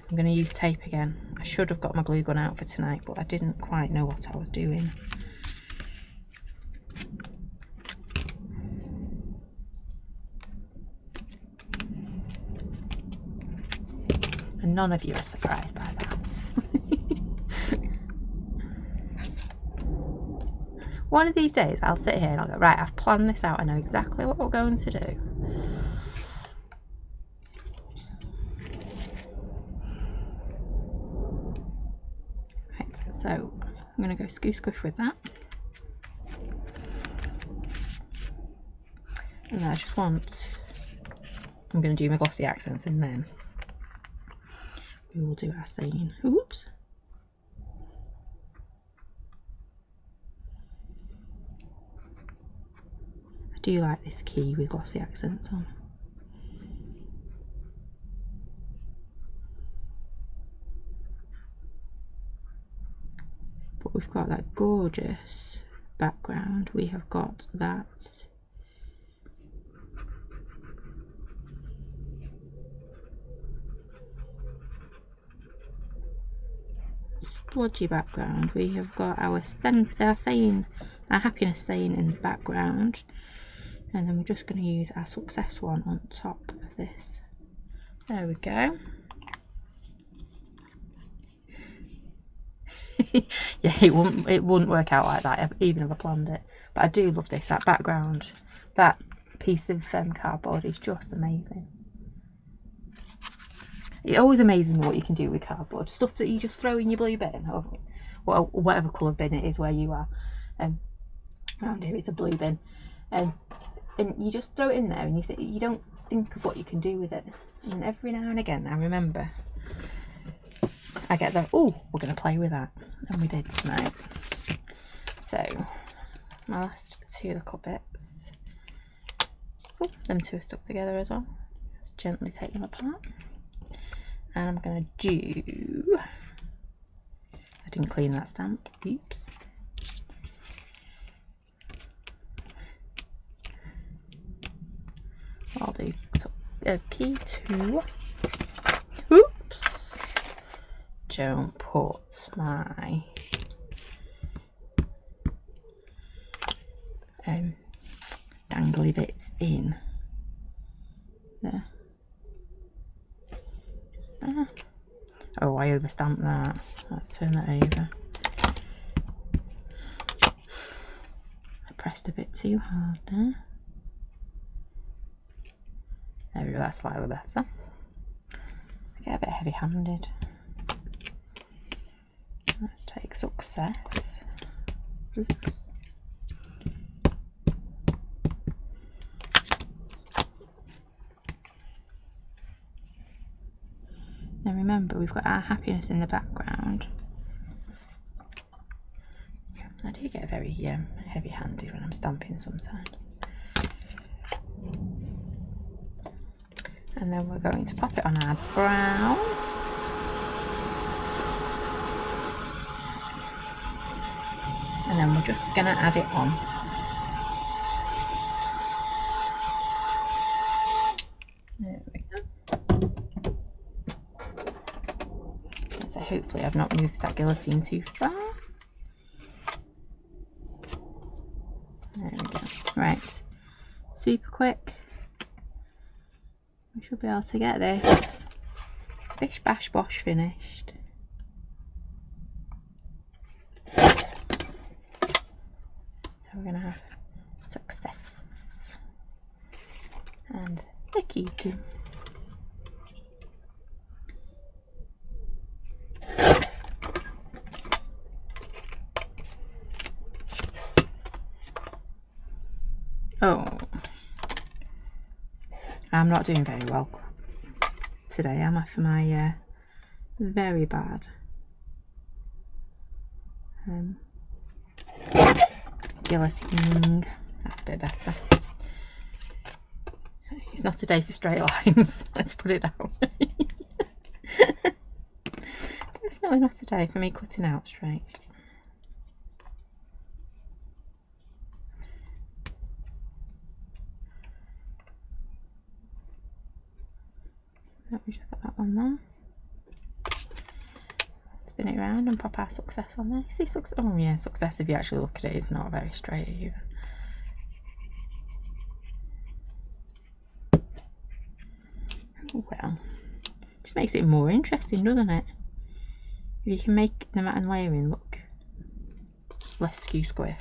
I'm going to use tape again. I should have got my glue gun out for tonight, but I didn't quite know what I was doing. And none of you are surprised by that. One of these days I'll sit here and I'll go, right, I've planned this out, I know exactly what we're going to do. Right, so I'm going to go squish with that. And I just want, I'm going to do my glossy accents and then we will do our saying. Oops. I do like this key with glossy accents on. But we've got that gorgeous background. We have got that splodgy background. We have got our saying, our happiness saying in the background. And then we're just going to use our success one on top of this. There we go. Yeah, it wouldn't work out like that even if I planned it. But I do love this. That background, that piece of cardboard is just amazing. It's always amazing what you can do with cardboard. Stuff that you just throw in your blue bin, or whatever colour bin it is where you are. Around here it's a blue bin. And you just throw it in there and you don't think of what you can do with it. And every now and again I remember I get the, oh, we're going to play with that. And we did tonight. So my last two little bits. Oh, them two are stuck together as well. Gently take them apart. And I'm going to do, I didn't clean that stamp, oops. I'll do key 2, oops, don't put my dangly bits in there. There. Oh, I overstamped that. Let's turn that over. I pressed a bit too hard there. There we go, that's slightly better. I get a bit heavy-handed. Let's take Success. Oops. Now remember, we've got our happiness in the background. I do get very heavy-handed when I'm stamping sometimes. And then we're going to pop it on our brown. And then we're just going to add it on. There we go. So hopefully I've not moved that guillotine too far. There we go. Right, super quick. We should be able to get this bish bash bosh finished. So we're going to have Success and the key too. Oh, I'm not doing very well today, am I, for my very bad guillotining. That's a bit better. It's not a day for straight lines, let's put it that way. Definitely not a day for me cutting out straight. Let me just put that one there. Spin it around and pop our Success on there. See Success? Oh yeah, Success, if you actually look at it, it's not very straight either. Oh well, just makes it more interesting, doesn't it? If you can make the matte and layering look less skew squiff.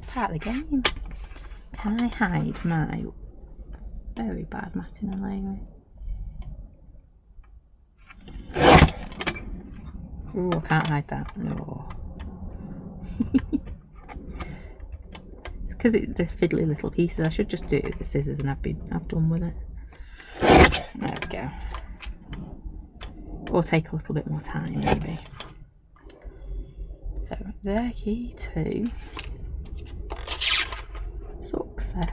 Part of the game. Can I hide my very bad matting and layering? Ooh, I can't hide that. No. It's because it's the fiddly little pieces. I should just do it with the scissors and I've done with it. There we go. Or take a little bit more time maybe. So the key to Success.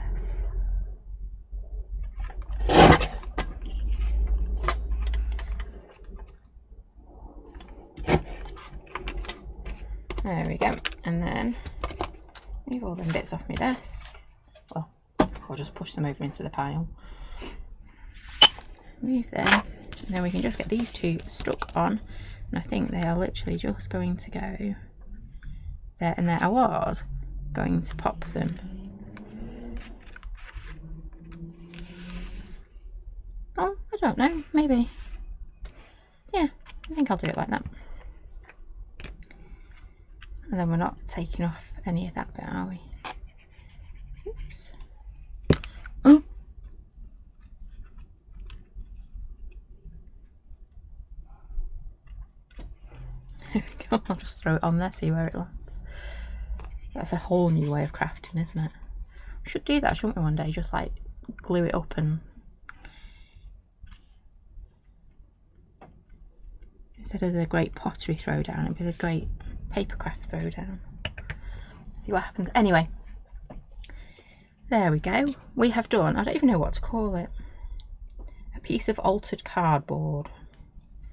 There we go, and then move all them bits off my desk. Well, I'll just push them over into the pile. Move them, and then we can just get these two stuck on. And I think they are literally just going to go there and there. I was going to pop them oh, I don't know, maybe. Yeah, I think I'll do it like that. And then we're not taking off any of that bit, are we? Oops. Oh! There we go, I'll just throw it on there, see where it lands. That's a whole new way of crafting, isn't it? We should do that, shouldn't we, one day? Just like glue it up and instead of the great pottery throwdown, it'd be the great papercraft throwdown. See what happens. Anyway, there we go. We have done, I don't even know what to call it, a piece of altered cardboard.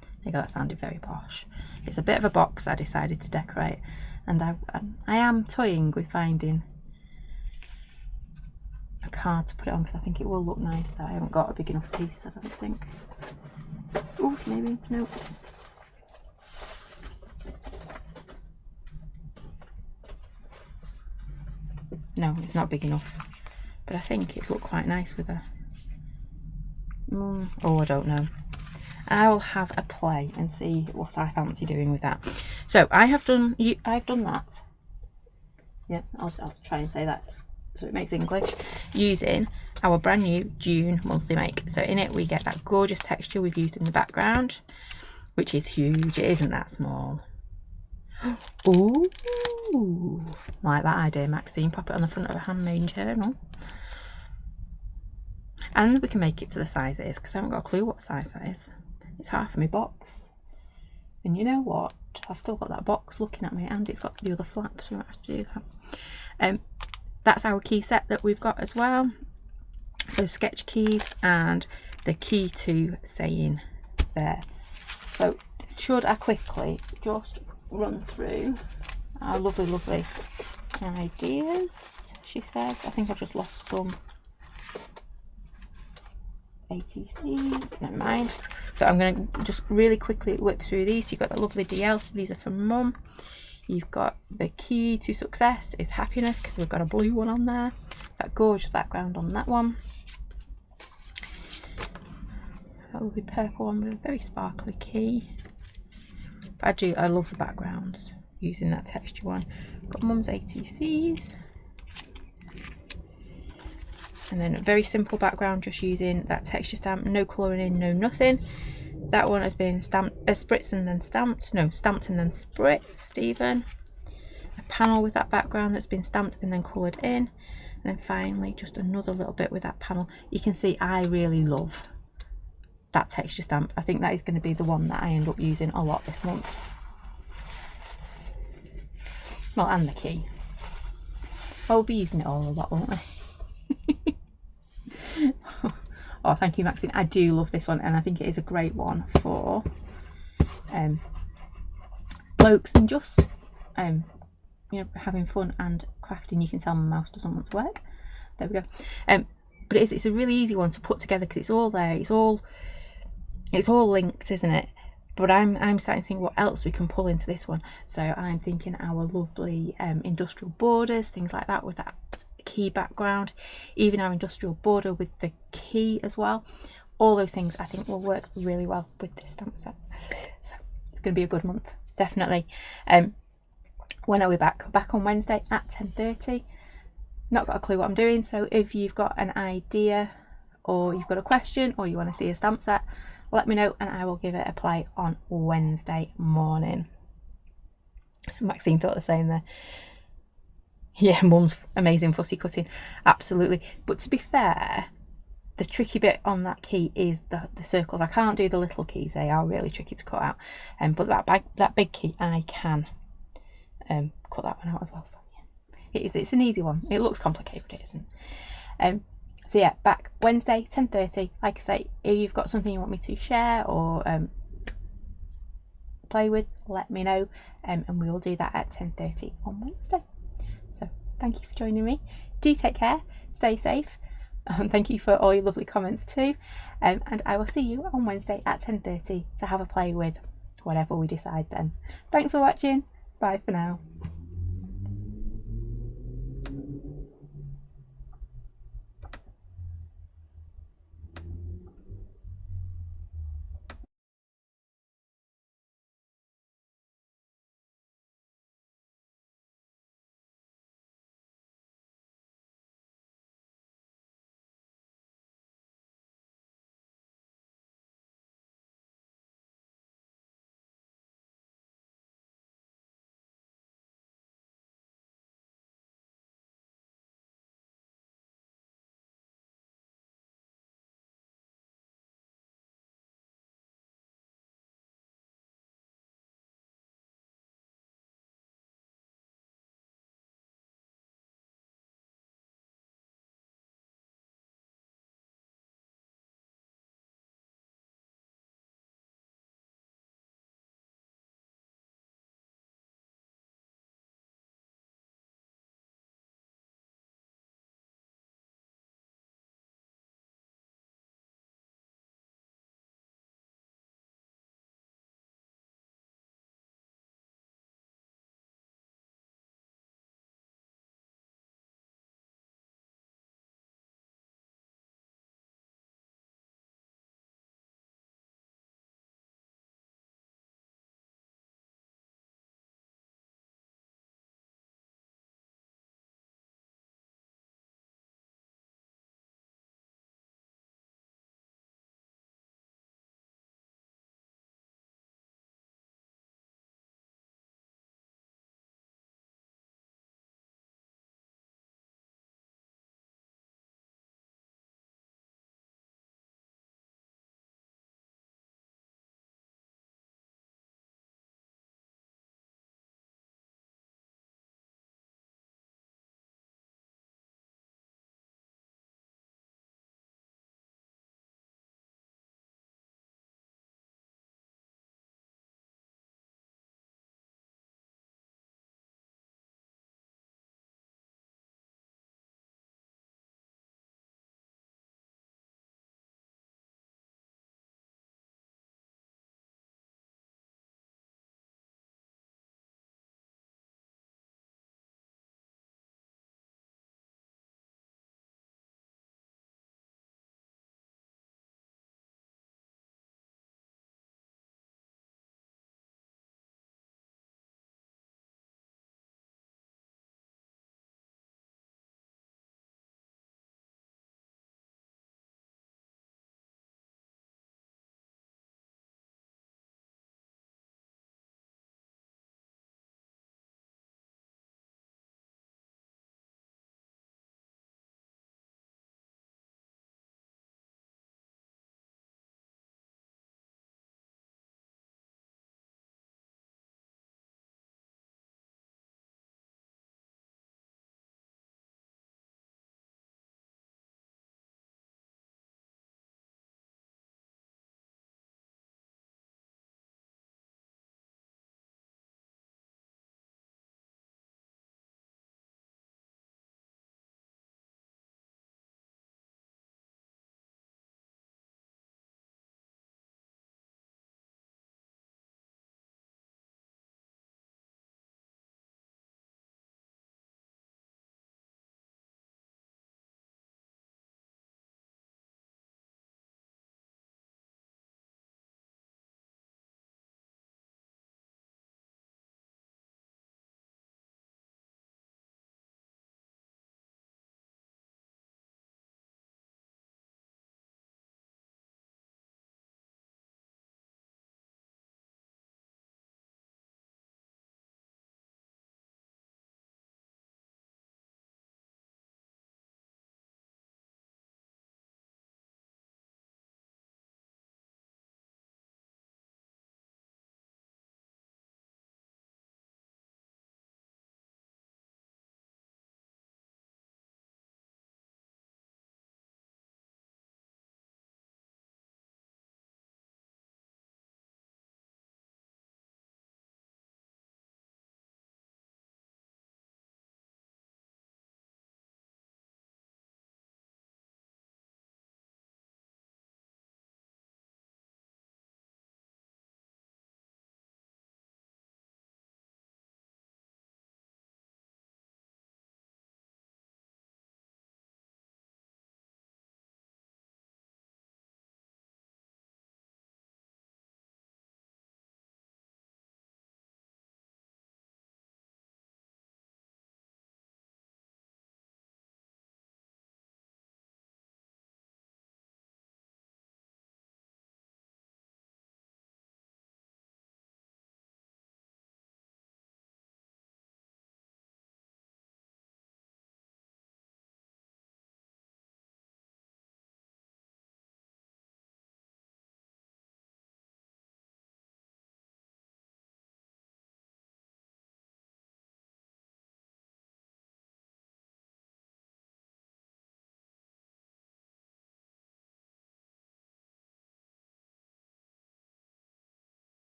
There you go, that sounded very posh. It's a bit of a box I decided to decorate, and I am toying with finding a hard to put it on because I think it will look nice. So I haven't got a big enough piece, I don't think. Oh, maybe, no. No, it's not big enough. But I think it looked quite nice with a... oh, I don't know. I will have a play and see what I fancy doing with that. So I've done that. Yeah, I'll try and say that so it makes English. Using our brand new June monthly make. So in it we get that gorgeous texture we've used in the background, which is huge. It isn't that small. Ooh, like that idea, Maxine. Pop it on the front of a handmade journal. And we can make it to the size it is, because I haven't got a clue what size that is. It's half of my box. And you know what? I've still got that box looking at me, and it's got the other flap, so I might have to do that. That's our key set that we've got as well. So sketch keys and the key to saying there. So should I quickly just run through our lovely ideas, she says. I think I've just lost some ATCs, never mind. So I'm going to just really quickly whip through these. You've got the lovely DL, so these are from Mum. You've got the key to success is happiness, because we've got a blue one on there. That gorgeous background on that one. That lovely purple one with a very sparkly key. But I love the backgrounds using that texture one. Got Mum's ATCs. And then a very simple background, just using that texture stamp, no colouring in, no nothing. That one has been stamped, spritzed and then stamped. No, stamped and then spritzed even. A panel with that background that's been stamped and then coloured in. And then finally just another little bit with that panel. You can see I really love that texture stamp. I think that is going to be the one that I end up using a lot this month. Well, and the key. Well, we'll be using it all a lot, won't we? Oh, thank you, Maxine. I do love this one, and I think it is a great one for blokes and just you know, having fun and crafting. You can tell my mouse doesn't want to work. There we go. But it's a really easy one to put together because it's all there. It's all linked, isn't it? But I'm starting to think what else we can pull into this one. So I'm thinking our lovely industrial borders, things like that with that key background, even our industrial border with the key as well. All those things I think will work really well with this stamp set. So it's going to be a good month, definitely. When are we back? We're back on Wednesday at 10:30. Not got a clue what I'm doing, so if you've got an idea or you've got a question or you want to see a stamp set, let me know and I will give it a play on Wednesday morning. Maxine thought the same there. Yeah, Mum's amazing fussy cutting, absolutely. But to be fair, the tricky bit on that key is the circles. I can't do the little keys, they are really tricky to cut out. But that big key I can cut that one out as well. So yeah, it's an easy one. It looks complicated, but it isn't. So yeah, back Wednesday 10:30. Like I say, if you've got something you want me to share or play with, let me know, and we will do that at 10:30 on Wednesday. So thank you for joining me. Do take care, stay safe, and thank you for all your lovely comments too. And I will see you on Wednesday at 10:30 to have a play with whatever we decide then. Thanks for watching. Bye for now.